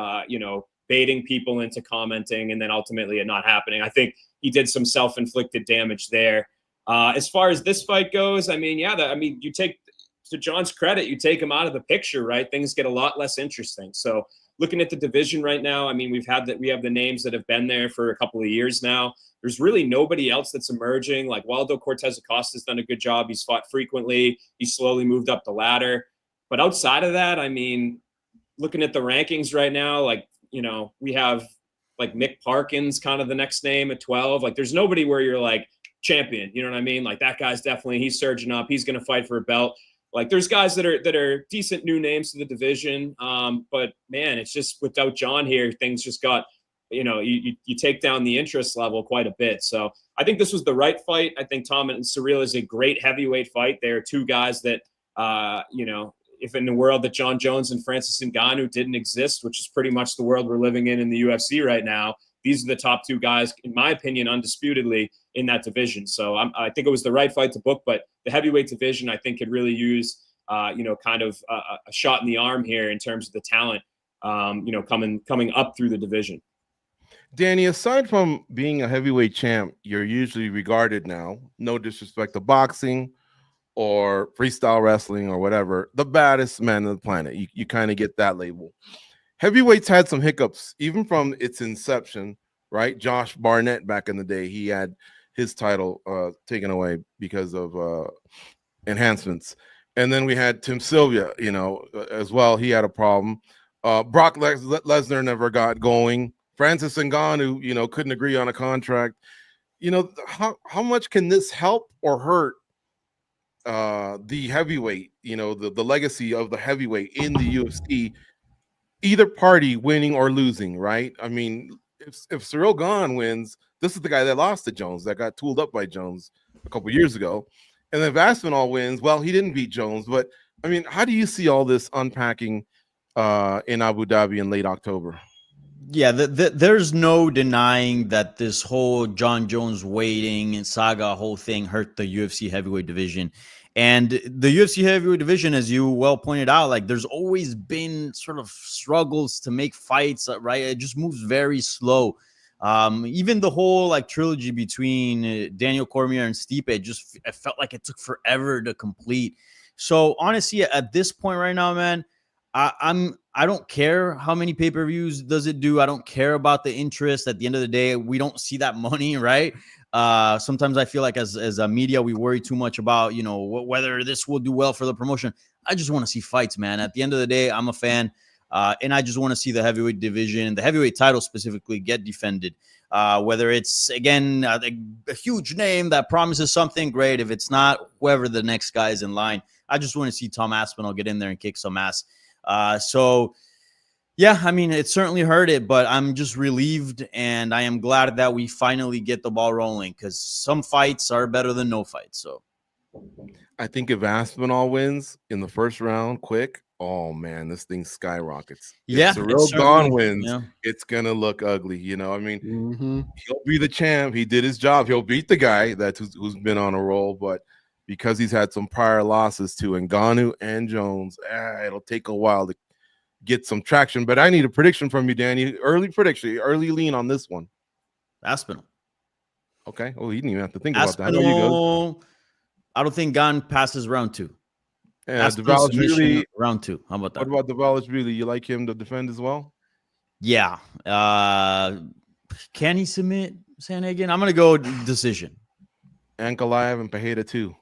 baiting people into commenting and then ultimately it not happening, I think he did some self-inflicted damage there. As far as this fight goes, I mean, you take, to John's credit, you take him out of the picture, right? Things get a lot less interesting. So looking at the division right now, I mean, we have the names that have been there for a couple of years now. There's really nobody else that's emerging. Like Waldo Cortez Acosta's done a good job. He's fought frequently. He's slowly moved up the ladder. But outside of that, I mean, looking at the rankings right now, like, we have like Mick Parkins, kind of the next name at 12. Like there's nobody where you're like champion, you know what I mean? Like that guy's he's surging up. He's going to fight for a belt. Like there's guys that are decent new names to the division. But man, it's just without John here, things just got, you take down the interest level quite a bit. So I think this was the right fight. I think Tom and Ciryl is a great heavyweight fight. They're two guys that, if in the world that John Jones and Francis Ngannou didn't exist, which is pretty much the world we're living in the UFC right now, these are the top two guys, in my opinion, undisputedly in that division. So I think it was the right fight to book, but the heavyweight division, I think, could really use, kind of a shot in the arm here in terms of the talent, coming up through the division. Danny, aside from being a heavyweight champ, you're usually regarded now, no disrespect to boxing or freestyle wrestling or whatever, the baddest man on the planet. You kind of get that label. Heavyweight's had some hiccups, even from its inception, right? Josh Barnett back in the day, he had his title taken away because of enhancements. And then we had Tim Sylvia, as well. He had a problem. Brock Lesnar never got going. Francis Ngannou, couldn't agree on a contract. How much can this help or hurt the heavyweight, the legacy of the heavyweight in the UFC either party winning or losing, right? I mean, if Ciryl Gane wins, this is the guy that lost to Jones, that got tooled up by Jones a couple years ago. And then if Aspinall wins, well, he didn't beat Jones. But I mean, how do you see all this unpacking in Abu Dhabi in late October? Yeah, there's no denying that this whole John Jones waiting and saga whole thing hurt the UFC heavyweight division. And the UFC heavyweight division, as you well pointed out, like there's always been sort of struggles to make fights, right? It just moves very slow. Even the whole like trilogy between Daniel Cormier and Stipe, it felt like it took forever to complete. So honestly, at this point right now, man, I don't care how many pay-per-views does it do. I don't care about the interest. At the end of the day, we don't see that money, right? Sometimes I feel like as a media, we worry too much about, you know, whether this will do well for the promotion. I just want to see fights, man. At the end of the day, I'm a fan. And I just want to see the heavyweight division, the heavyweight title specifically, get defended. Whether it's, again, a huge name that promises something great. If it's not, whoever the next guy is in line, I just want to see Tom Aspinall get in there and kick some ass. So yeah, I mean, it certainly hurt it, but I'm just relieved, and I am glad that we finally get the ball rolling, because some fights are better than no fights. So I think if Aspinall wins in the first round quick, oh man, this thing skyrockets. Yeah, if Ciryl Gane wins, it's gonna look ugly. You know, I mean, he'll be the champ. He did his job. He'll beat the guy who's been on a roll, but because he's had some prior losses to Ngannou and Jones, it'll take a while to get some traction. But I need a prediction from you, Danny. Early prediction, early lean on this one. Aspinall. Okay. Oh, you didn't even have to think about that. I don't think Gane passes round 2. Yeah, Dvalishvili, round 2. How about that? What about Dvalishvili? You like him to defend as well? Yeah. Can he submit Sandhagen? I'm gonna go decision. Ankalaev and Pereira too.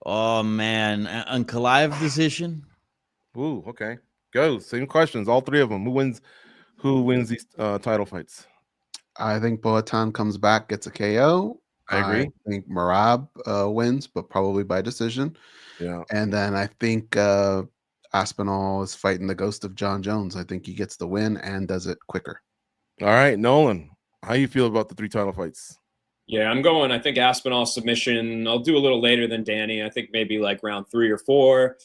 Oh man, Ankalaev decision. Ooh, okay. Go. Same questions. All three of them. Who wins these title fights? I think Boatan comes back, gets a KO. I agree. I think Merab wins, but probably by decision. Yeah. And then I think Aspinall is fighting the ghost of John Jones. I think he gets the win and does it quicker. All right, Nolan, how you feel about the 3 title fights? Yeah, I'm going. I think Aspinall submission. I'll do a little later than Danny. I think maybe like round 3 or 4.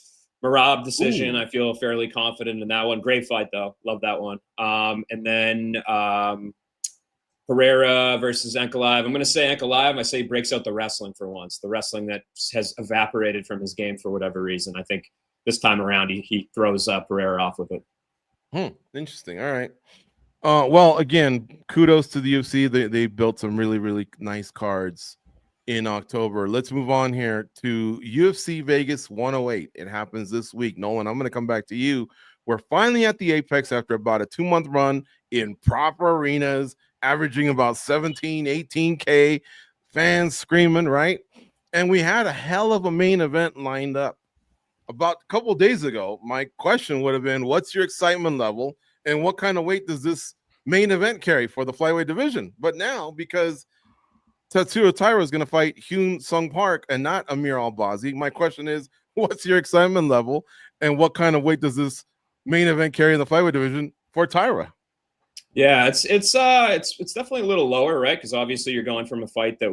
Merab decision. Ooh. I feel fairly confident in that one. Great fight though. Love that one. And then Pereira versus Ankalaev. I'm going to say Ankalaev. I say he breaks out the wrestling for once. The wrestling that has evaporated from his game for whatever reason. I think this time around he throws Pereira off with it. Interesting. All right. Well, again, kudos to the UFC. They built some really, really nice cards in October. Let's move on here to UFC Vegas 108. It happens this week. Nolan, I'm going to come back to you. We're finally at the apex after about a 2-month run in proper arenas, averaging about 17, 18K fans screaming, right? And we had a hell of a main event lined up. About a couple of days ago, my question would have been, what's your excitement level and what kind of weight does this main event carry for the flyweight division? But now, because Tatsuro Taira is going to fight Hyun Sung Park and not Amir Albazi, my question is, what's your excitement level and what kind of weight does this main event carry in the flyweight division for Taira? Yeah, it's definitely a little lower, right? Because obviously you're going from a fight that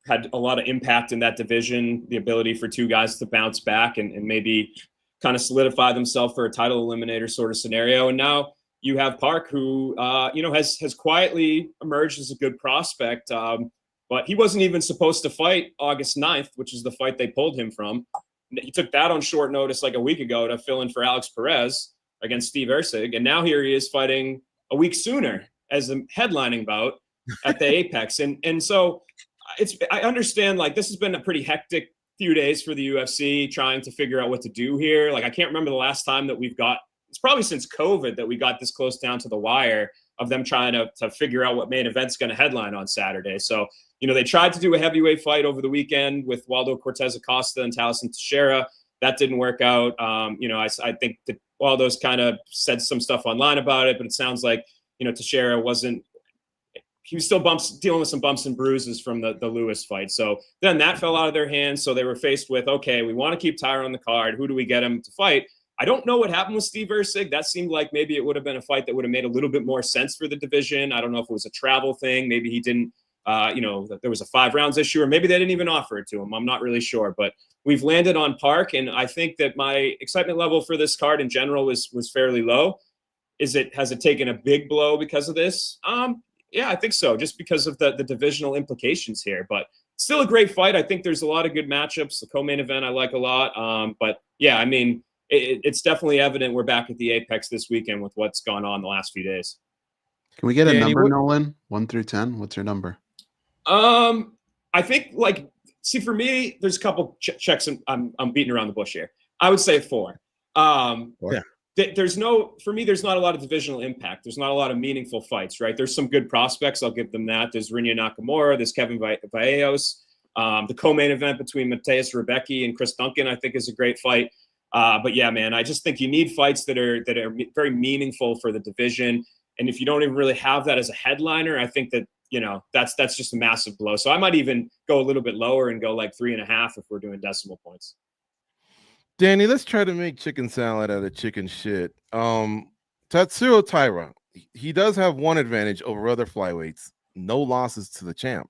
had a lot of impact in that division, the ability for 2 guys to bounce back and maybe kind of solidify themselves for a title eliminator sort of scenario. And now you have Park, who has quietly emerged as a good prospect, but he wasn't even supposed to fight August 9th, which is the fight they pulled him from. He took that on short notice like a week ago to fill in for Alex Perez against Steve Erceg, and now here he is fighting a week sooner as a headlining bout at the Apex. And so I understand, like, this has been a pretty hectic few days for the UFC trying to figure out what to do here. Like, I can't remember the last time that it's probably since COVID that we got this close down to the wire of them trying to figure out what main event's going to headline on Saturday. So, they tried to do a heavyweight fight over the weekend with Waldo Cortez Acosta and Taliesin Teixeira. That didn't work out. I think that Waldo's kind of said some stuff online about it, but it sounds like, Teixeira he was still dealing with some bumps and bruises from the Lewis fight. So then that fell out of their hands. So they were faced with, okay, we want to keep Taira on the card. Who do we get him to fight? I don't know what happened with Steve Erceg. That seemed like maybe it would have been a fight that would have made a little bit more sense for the division. I don't know if it was a travel thing. Maybe he didn't, that there was a 5 rounds issue, or maybe they didn't even offer it to him. I'm not really sure, but we've landed on Park, and I think that my excitement level for this card in general was fairly low. Has it taken a big blow because of this? Yeah, I think so, just because of the divisional implications here. But still a great fight. I think there's a lot of good matchups. The co-main event I like a lot. But yeah, I mean, it's definitely evident we're back at the Apex this weekend with what's gone on the last few days. Can we get a number, Nolan? 1 through 10? What's your number? I think, see, for me, there's a couple checks. I'm beating around the bush here. I would say 4. Yeah. There's not a lot of divisional impact. There's not a lot of meaningful fights, right? There's some good prospects. I'll give them that. There's Rinya Nakamura. There's Kevin Vallejos. The co-main event between Mateus Rebecki and Chris Duncan, I think, is a great fight. But yeah, man, I just think you need fights that are very meaningful for the division. And if you don't even really have that as a headliner, I think that, that's just a massive blow. So I might even go a little bit lower and go like 3.5 if we're doing decimal points. Danny, let's try to make chicken salad out of chicken shit. Tatsuro Taira, he does have one advantage over other flyweights: no losses to the champ.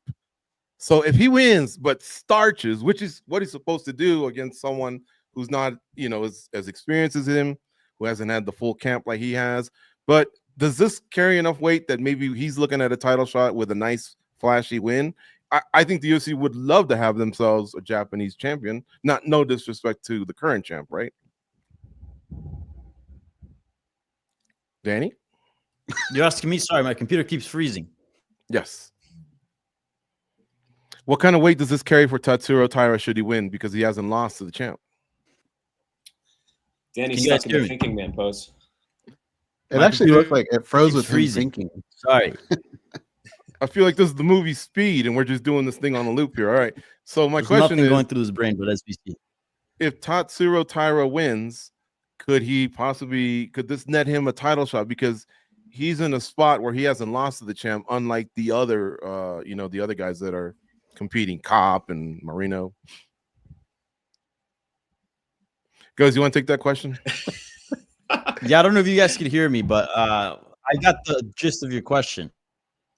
So if he wins but starches, which is what he's supposed to do against someone who's not, as experienced as him, who hasn't had the full camp like he has, but does this carry enough weight that maybe he's looking at a title shot with a nice flashy win? I think the UFC would love to have themselves a Japanese champion. No disrespect to the current champ, right? Danny? You're asking me? Sorry, my computer keeps freezing. Yes. What kind of weight does this carry for Tatsuro Taira should he win, because he hasn't lost to the champ? Danny's stuck in the thinking man pose. It actually looked like it froze with him thinking. Sorry. I feel like this is the movie Speed, and we're just doing this thing on a loop here. All right. So my There's question is, going through his brain, but SBC. if Tatsuro Taira wins, could this net him a title shot? Because he's in a spot where he hasn't lost to the champ, unlike the other, the other guys that are competing, Kopp and Marino. Guys, you want to take that question? Yeah, I don't know if you guys can hear me, but I got the gist of your question.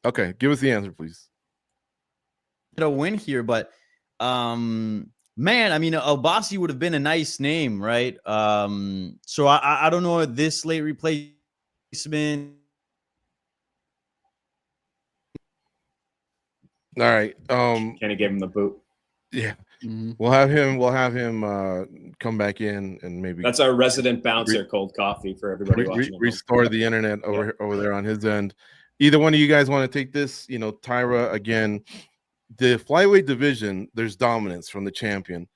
Okay, give us the answer, please. A win here, but man, I mean, Albasi would have been a nice name, right? So I don't know if this late replacement. All right. Kenny gave him the boot. Yeah. Mm-hmm. We'll have him come back in and maybe that's our resident bouncer, cold coffee for everybody watching. Restore the internet over there on his end. Either one of you guys want to take this? Taira, again, the flyweight division, there's dominance from the champion.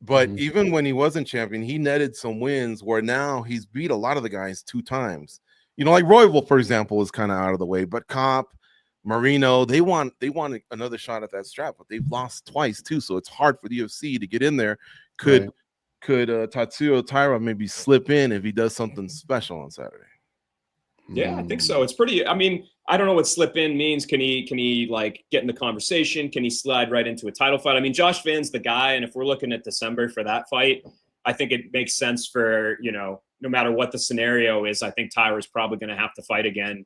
But even when he wasn't champion, he netted some wins where now he's beat a lot of the guys 2 times. Like Royval, for example, is kind of out of the way. But Kopp, Marino, they want another shot at that strap, but they've lost twice too. So it's hard for the UFC to get in there. Could Tatsuro Taira maybe slip in if he does something special on Saturday? Yeah, I think so. It's pretty. I mean, I don't know what slip in means. Can he like get in the conversation? Can he slide right into a title fight? I mean, Josh Vinn's the guy, and if we're looking at December for that fight, I think it makes sense for no matter what the scenario is. I think Taira's probably going to have to fight again,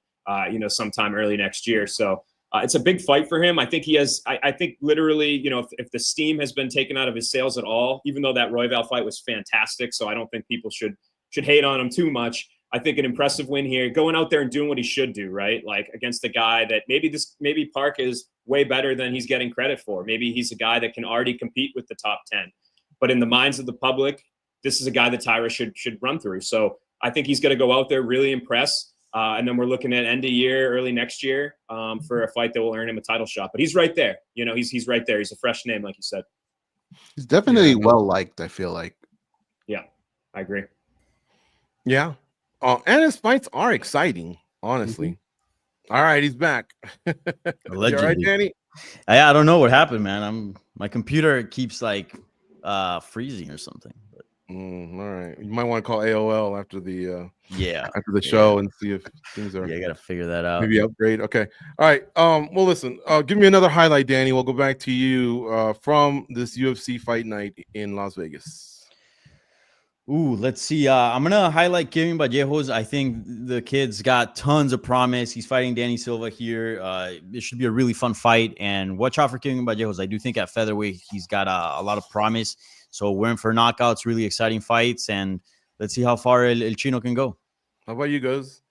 sometime early next year. So it's a big fight for him. I think he has. I think literally, if the steam has been taken out of his sails at all, even though that Royval fight was fantastic, so I don't think people should hate on him too much. I think an impressive win here, going out there and doing what he should do, right? Like against a guy that maybe Park is way better than he's getting credit for. Maybe he's a guy that can already compete with the top 10. But in the minds of the public, this is a guy that Taira should run through. So I think he's going to go out there, really impress. And then we're looking at end of year, early next year for a fight that will earn him a title shot. But he's right there. He's right there. He's a fresh name, like you said. He's definitely well-liked, I feel like. Yeah, I agree. Yeah. And his fights are exciting, honestly. All right, he's back. Allegedly. You all right, Danny? I don't know what happened, man. My computer keeps freezing or something. But. All right, you might want to call AOL after the after the show and see if things are. Yeah, I gotta figure that out. Maybe upgrade. Okay. All right. Well, listen. Give me another highlight, Danny. We'll go back to you from this UFC fight night in Las Vegas. Ooh, let's see. I'm gonna highlight Kevin Vallejos. I think the kid's got tons of promise. He's fighting Danny Silva here. It should be a really fun fight. And watch out for Kevin Vallejos. I do think at featherweight he's got a lot of promise. So we're in for knockouts, really exciting fights, and let's see how far El Chino can go. How about you guys?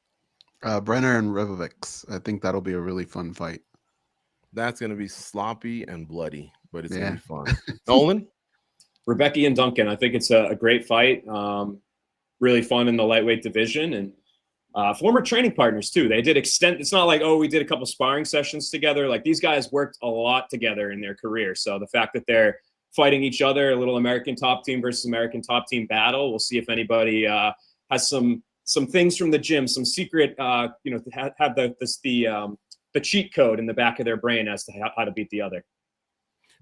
Brenner and Revovics. I think that'll be a really fun fight. That's going to be sloppy and bloody, but it's Yeah. going to be fun. Nolan? Rebecca and Duncan. I think it's a great fight. Really fun in the lightweight division, and former training partners too. They did extend. It's not like, oh, we did a couple sparring sessions together. Like, these guys worked a lot together in their career. So the fact that they're fighting each other, a little American top team versus American top team battle. We'll see if anybody has some things from the gym, some secret, have the cheat code in the back of their brain as to how to beat the other.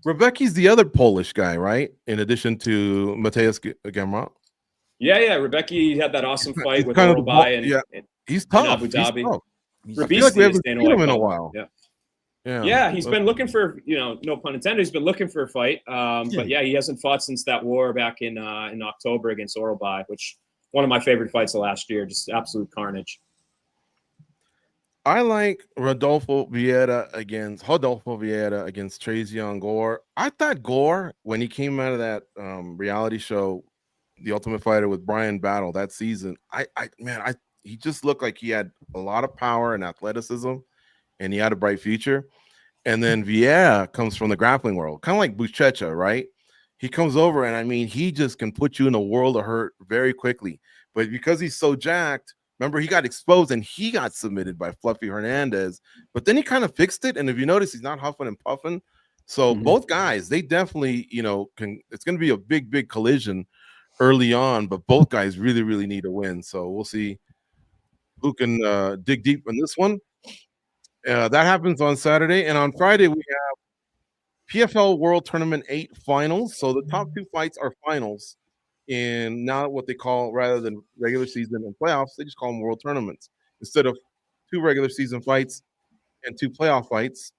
Rebecca's the other Polish guy, right? In addition to Mateusz Gamrot. Yeah. Rebecca had that awesome fight He's with kind of Oral the By yeah. and He's tough. Abu Dhabi. He's tough. I Rabisi feel like we haven't is Dana seen him White in a called. while. Yeah, he's been looking for, no pun intended, he's been looking for a fight. But yeah, he hasn't fought since that war back in October against Oral By, which one of my favorite fights of last year, just absolute carnage. I like Rodolfo Vieira against Trazion Gore. I thought Gore, when he came out of that reality show, The Ultimate Fighter with Brian Battle that season, he just looked like he had a lot of power and athleticism, and he had a bright future. And then Vieira comes from the grappling world, kind of like Buchecha, right? He comes over, and I mean, he just can put you in a world of hurt very quickly. But because he's so jacked, remember, he got exposed and he got submitted by Fluffy Hernandez, but then he kind of fixed it. And if you notice, he's not huffing and puffing. So both guys, they definitely, it's going to be a big collision early on, but both guys really, really need a win. So we'll see who can dig deep in this one. That happens on Saturday. And on Friday, we have PFL World Tournament 8 finals. So the top 2 fights are finals. In now what they call, rather than regular season and playoffs, they just call them world tournaments. Instead of 2 regular season fights and 2 playoff fights,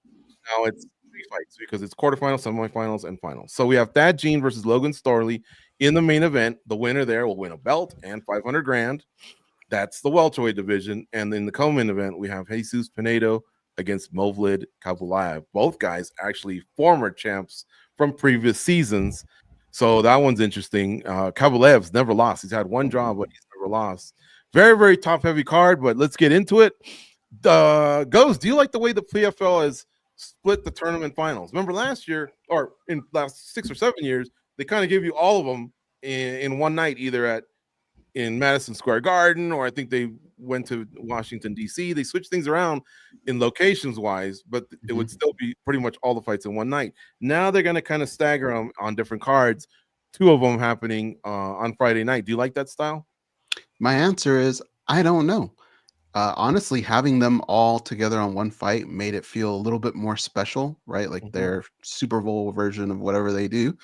now it's 3 fights because it's quarterfinals, semifinals, and finals. So we have Thad Jean versus Logan Storley in the main event. The winner there will win a belt and 500 grand. That's the welterweight division. And in the co-main event, we have Jesus Pinedo against Movlid Kabulaev. Both guys actually former champs from previous seasons. So that one's interesting. Kabulev's never lost. He's had 1 draw, but he's never lost. Very, very top-heavy card, but let's get into it. Ghost, do you like the way the PFL has split the tournament finals? Remember last year, or in last 6 or 7 years, they kind of give you all of them in one night, either in Madison Square Garden, or I think they went to Washington, D.C. They switched things around in locations-wise, but it would still be pretty much all the fights in one night. Now they're going to kind of stagger them on different cards, 2 of them happening on Friday night. Do you like that style? My answer is I don't know. Honestly, having them all together on one fight made it feel a little bit more special, right? Like their Super Bowl version of whatever they do.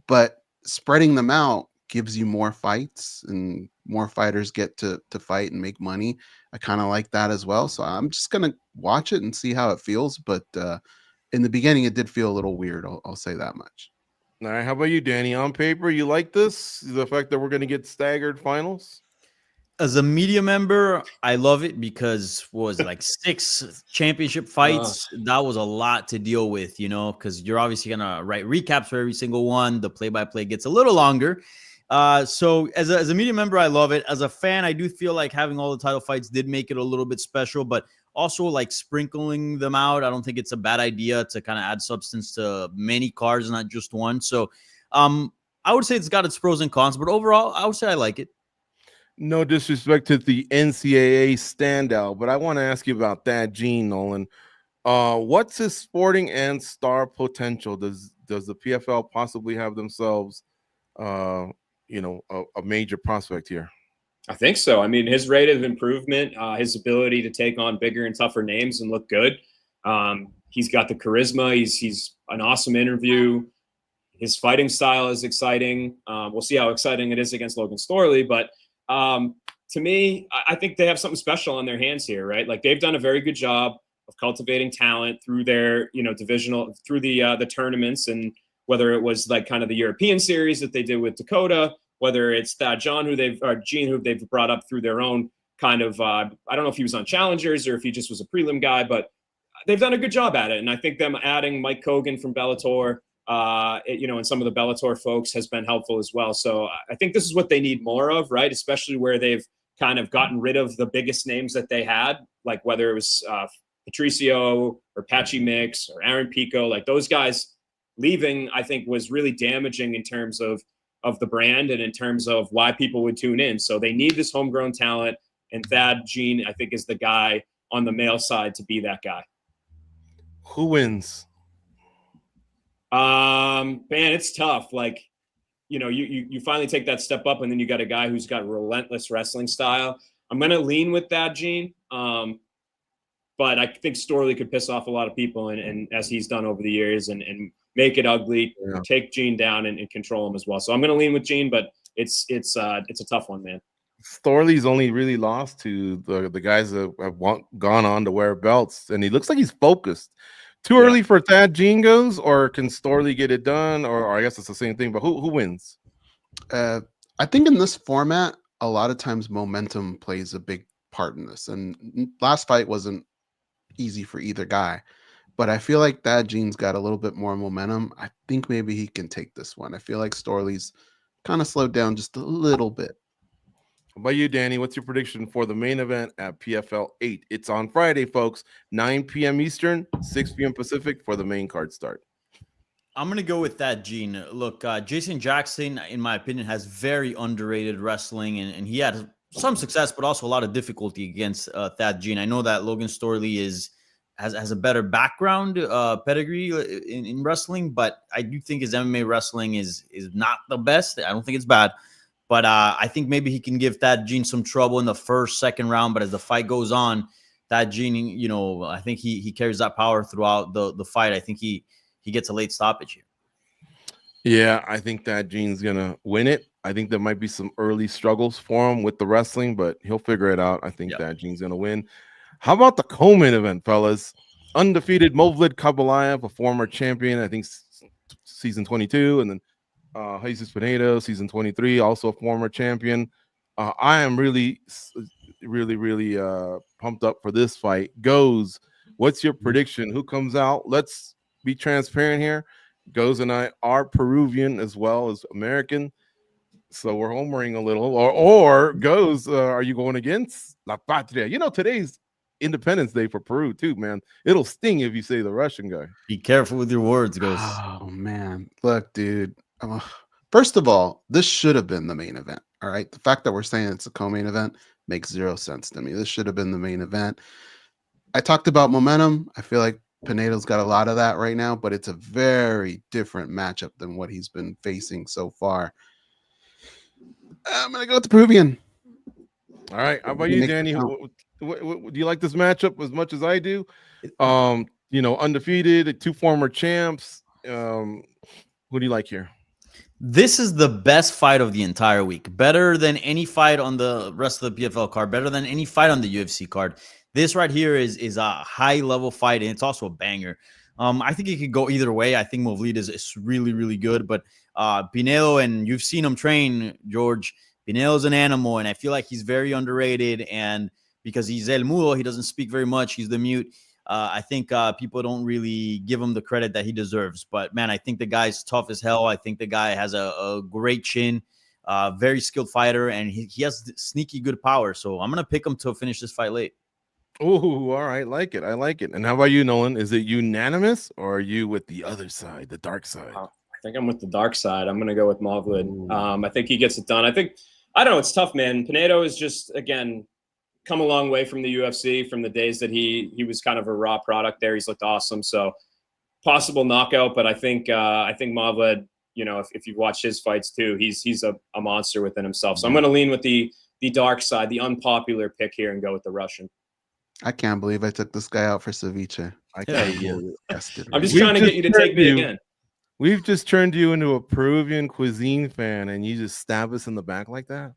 But spreading them out gives you more fights and more fighters get to fight and make money. I kind of like that as well. So I'm just going to watch it and see how it feels. But in the beginning, it did feel a little weird. I'll say that much. All right. How about you, Danny? On paper, you like this? The fact that we're going to get staggered finals? As a media member, I love it because what was it, like 6 championship fights? That was a lot to deal with, because you're obviously going to write recaps for every single one. The play-by-play gets a little longer. So as a media member, I love it. As a fan, I do feel like having all the title fights did make it a little bit special, but also like sprinkling them out. I don't think it's a bad idea to kind of add substance to many cards, not just one. So I would say it's got its pros and cons, but overall, I would say I like it. No disrespect to the NCAA standout, but I want to ask you about that, Gene Nolan. What's his sporting and star potential? Does the PFL possibly have themselves, a major prospect here? I think so. I mean, his rate of improvement, his ability to take on bigger and tougher names and look good. He's got the charisma. He's an awesome interview. His fighting style is exciting. We'll see how exciting it is against Logan Storley, but to me, I think they have something special on their hands here, right? Like, they've done a very good job of cultivating talent through their, divisional, through the tournaments, and whether it was like kind of the European series that they did with Dakota, whether it's Gene, who they've brought up through their own kind of, I don't know if he was on Challengers or if he just was a prelim guy, but they've done a good job at it. And I think them adding Mike Kogan from Bellator, and some of the Bellator folks has been helpful as well. So I think this is what they need more of, right? Especially where they've kind of gotten rid of the biggest names that they had, like whether it was Patricio or Patchy Mix or Aaron Pico, like those guys leaving, I think was really damaging in terms of the brand and in terms of why people would tune in. So they need this homegrown talent, and Thad Gene, I think, is the guy on the male side to be that guy. Who wins? Man, it's tough. Like, you finally take that step up, and then you got a guy who's got relentless wrestling style. I'm going to lean with Thad Gene. But I think Storley could piss off a lot of people, and as he's done over the years, and make it ugly, take Gene down and control him as well. So I'm going to lean with Gene, but it's a tough one, man. Storley's only really lost to the guys that have gone on to wear belts, and he looks like he's focused. Too early for Thad Gene goes, or can Storley get it done? Or I guess it's the same thing, but who wins? I think in this format, a lot of times momentum plays a big part in this. And last fight wasn't easy for either guy, but I feel like Thad Gene's got a little bit more momentum. I think maybe he can take this one. I feel like Storley's kind of slowed down just a little bit. How about you, Danny? What's your prediction for the main event at PFL 8? It's on Friday, folks, 9 p.m. Eastern, 6 p.m. Pacific for the main card start. I'm going to go with Thad Gene. Look, Jason Jackson, in my opinion, has very underrated wrestling, and he had some success, but also a lot of difficulty against Thad Gene. I know that Logan Storley has a better background pedigree in wrestling, but I do think his MMA wrestling is not the best. I don't think it's bad. But I think maybe he can give Thad Gene some trouble in the first, second round. But as the fight goes on, Thad Gene, I think he carries that power throughout the fight. I think he gets a late stoppage here. Yeah, I think Thad Gene's going to win it. I think there might be some early struggles for him with the wrestling, but he'll figure it out. I think Thad Gene's going to win. How about the co-main event, fellas? Undefeated Magomed Ankalaev, a former champion, I think season 22, and then Jesus Pinedo, season 23, also a former champion. I am really pumped up for this fight. What's your prediction? Who comes out? Let's be transparent here. Goes and I are Peruvian as well as American, so we're homering a little. Or Goes, are you going against La Patria? Today's Independence Day for Peru too, man. It'll sting if you say the Russian guy. Be careful with your words, Goes. Oh man, look, dude. First of all, this should have been the main event. All right. The fact that we're saying it's a co-main event makes zero sense to me. This should have been the main event. I talked about momentum. I feel like Pinedo's got a lot of that right now, but it's a very different matchup than what he's been facing so far. I'm going to go with the Peruvian. All right. How about you, Danny? Do you like this matchup as much as I do? Undefeated, 2 former champs. Who do you like here? This is the best fight of the entire week. Better than any fight on the rest of the PFL card. Better than any fight on the UFC card. This right here is a high-level fight, and it's also a banger. I think it could go either way. I think Magomed is really, really good. But Pinedo, and you've seen him train, George. Pinedo's an animal, and I feel like he's very underrated. And because he's El Mudo, he doesn't speak very much. He's the mute. I think people don't really give him the credit that he deserves. But, man, I think the guy's tough as hell. I think the guy has a great chin, very skilled fighter, and he has sneaky good power. So I'm going to pick him to finish this fight late. Oh, all right. I like it. And how about you, Nolan? Is it unanimous, or are you with the other side, the dark side? I think I'm with the dark side. I'm going to go with Magomed. I think he gets it done. I don't know. It's tough, man. Pinedo is just, again, come a long way from the UFC, from the days that he was kind of a raw product there. He's looked awesome. So possible knockout, but I think Magomed, if you've watched his fights too, he's a monster within himself. So I'm going to lean with the dark side, the unpopular pick here, and go with the Russian. I can't believe I took this guy out for ceviche. I'm just trying to get you to take me again. We've just turned you into a Peruvian cuisine fan, and you just stab us in the back like that?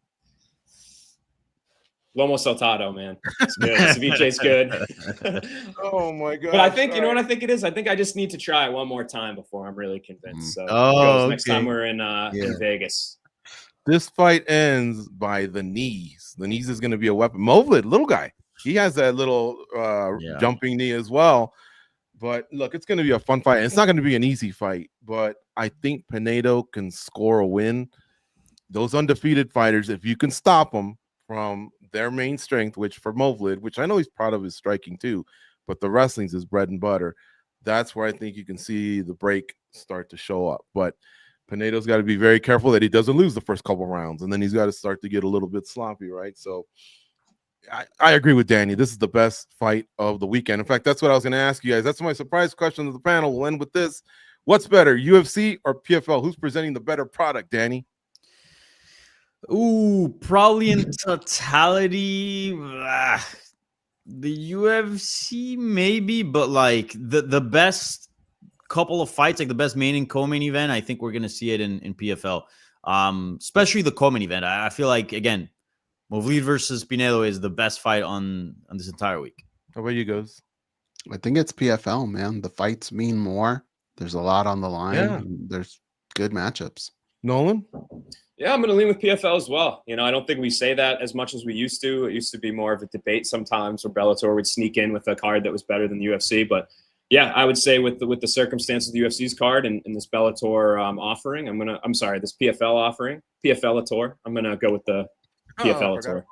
Lomo saltado, man. It's good. Ceviche's good. Oh my god! But I think, you know what I think it is? I think I just need to try it one more time before I'm really convinced. So next time we're in Vegas. This fight ends by the knees. The knees is going to be a weapon. Movlid, little guy, he has that little jumping knee as well. But look, it's going to be a fun fight. It's not going to be an easy fight, but I think Pinedo can score a win. Those undefeated fighters, if you can stop them from their main strength, which for Movlid, which I know he's proud of his striking too, but the wrestling's his bread and butter. That's where I think you can see the break start to show up. But Pinedo's got to be very careful that he doesn't lose the first couple rounds, and then he's got to start to get a little bit sloppy, right? So I agree with Danny. This is the best fight of the weekend. In fact, that's what I was going to ask you guys. That's my surprise question of the panel. We'll end with this. What's better, UFC or PFL? Who's presenting the better product, Danny? Ooh, probably in totality, the UFC maybe, but like the best couple of fights, like the best main and co-main event, I think we're gonna see it in PFL. Especially the co-main event. I feel like, again, Movlid versus Pinedo is the best fight on this entire week. How about you guys? I think it's PFL, man. The fights mean more. There's a lot on the line. Yeah. There's good matchups. Nolan? Yeah, I'm going to lean with PFL as well. You know, I don't think we say that as much as we used to. It used to be more of a debate sometimes where Bellator would sneak in with a card that was better than the UFC. But yeah, I would say with the circumstances of the UFC's card and this Bellator offering, this PFL offering, PFL-ator, I'm going to go with the PFL-ator.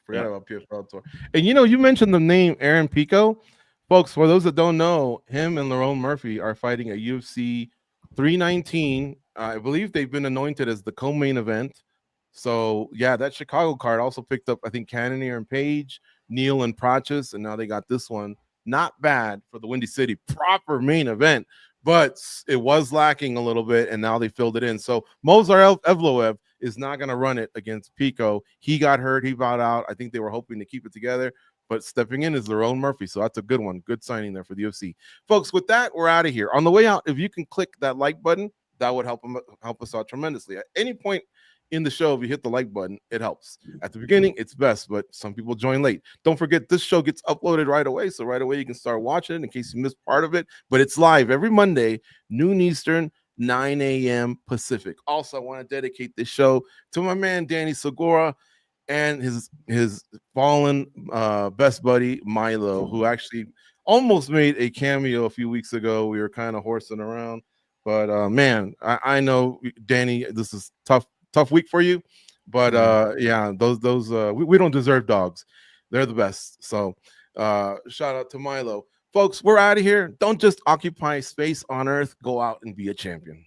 Forgot about PFL-ator. And you mentioned the name Aaron Pico. Folks, for those that don't know, him and Lerone Murphy are fighting at UFC 319. I believe they've been anointed as the co-main event. So, yeah, that Chicago card also picked up, I think, Cannonier and Page, Neal and Prachas, and now they got this one. Not bad for the Windy City. Proper main event, but it was lacking a little bit, and now they filled it in. So, Movsar Evloev is not going to run it against Pico. He got hurt. He bowed out. I think they were hoping to keep it together. But stepping in is Lerone Murphy. So that's a good one. Good signing there for the UFC. Folks, with that, we're out of here. On the way out, if you can click that like button, that would help us out tremendously. At any point in the show, if you hit the like button, it helps. At the beginning, it's best, but some people join late. Don't forget, this show gets uploaded right away. So right away, you can start watching it in case you missed part of it. But it's live every Monday, noon Eastern, 9 a.m. Pacific. Also, I want to dedicate this show to my man, Danny Segura, and his fallen best buddy Milo, who actually almost made a cameo a few weeks ago. We were kind of horsing around, but man, I know, Danny, this is tough week for you, but yeah, those we don't deserve dogs. They're the best. So shout out to Milo. Folks, we're out of here. Don't just occupy space on Earth. Go out and be a champion.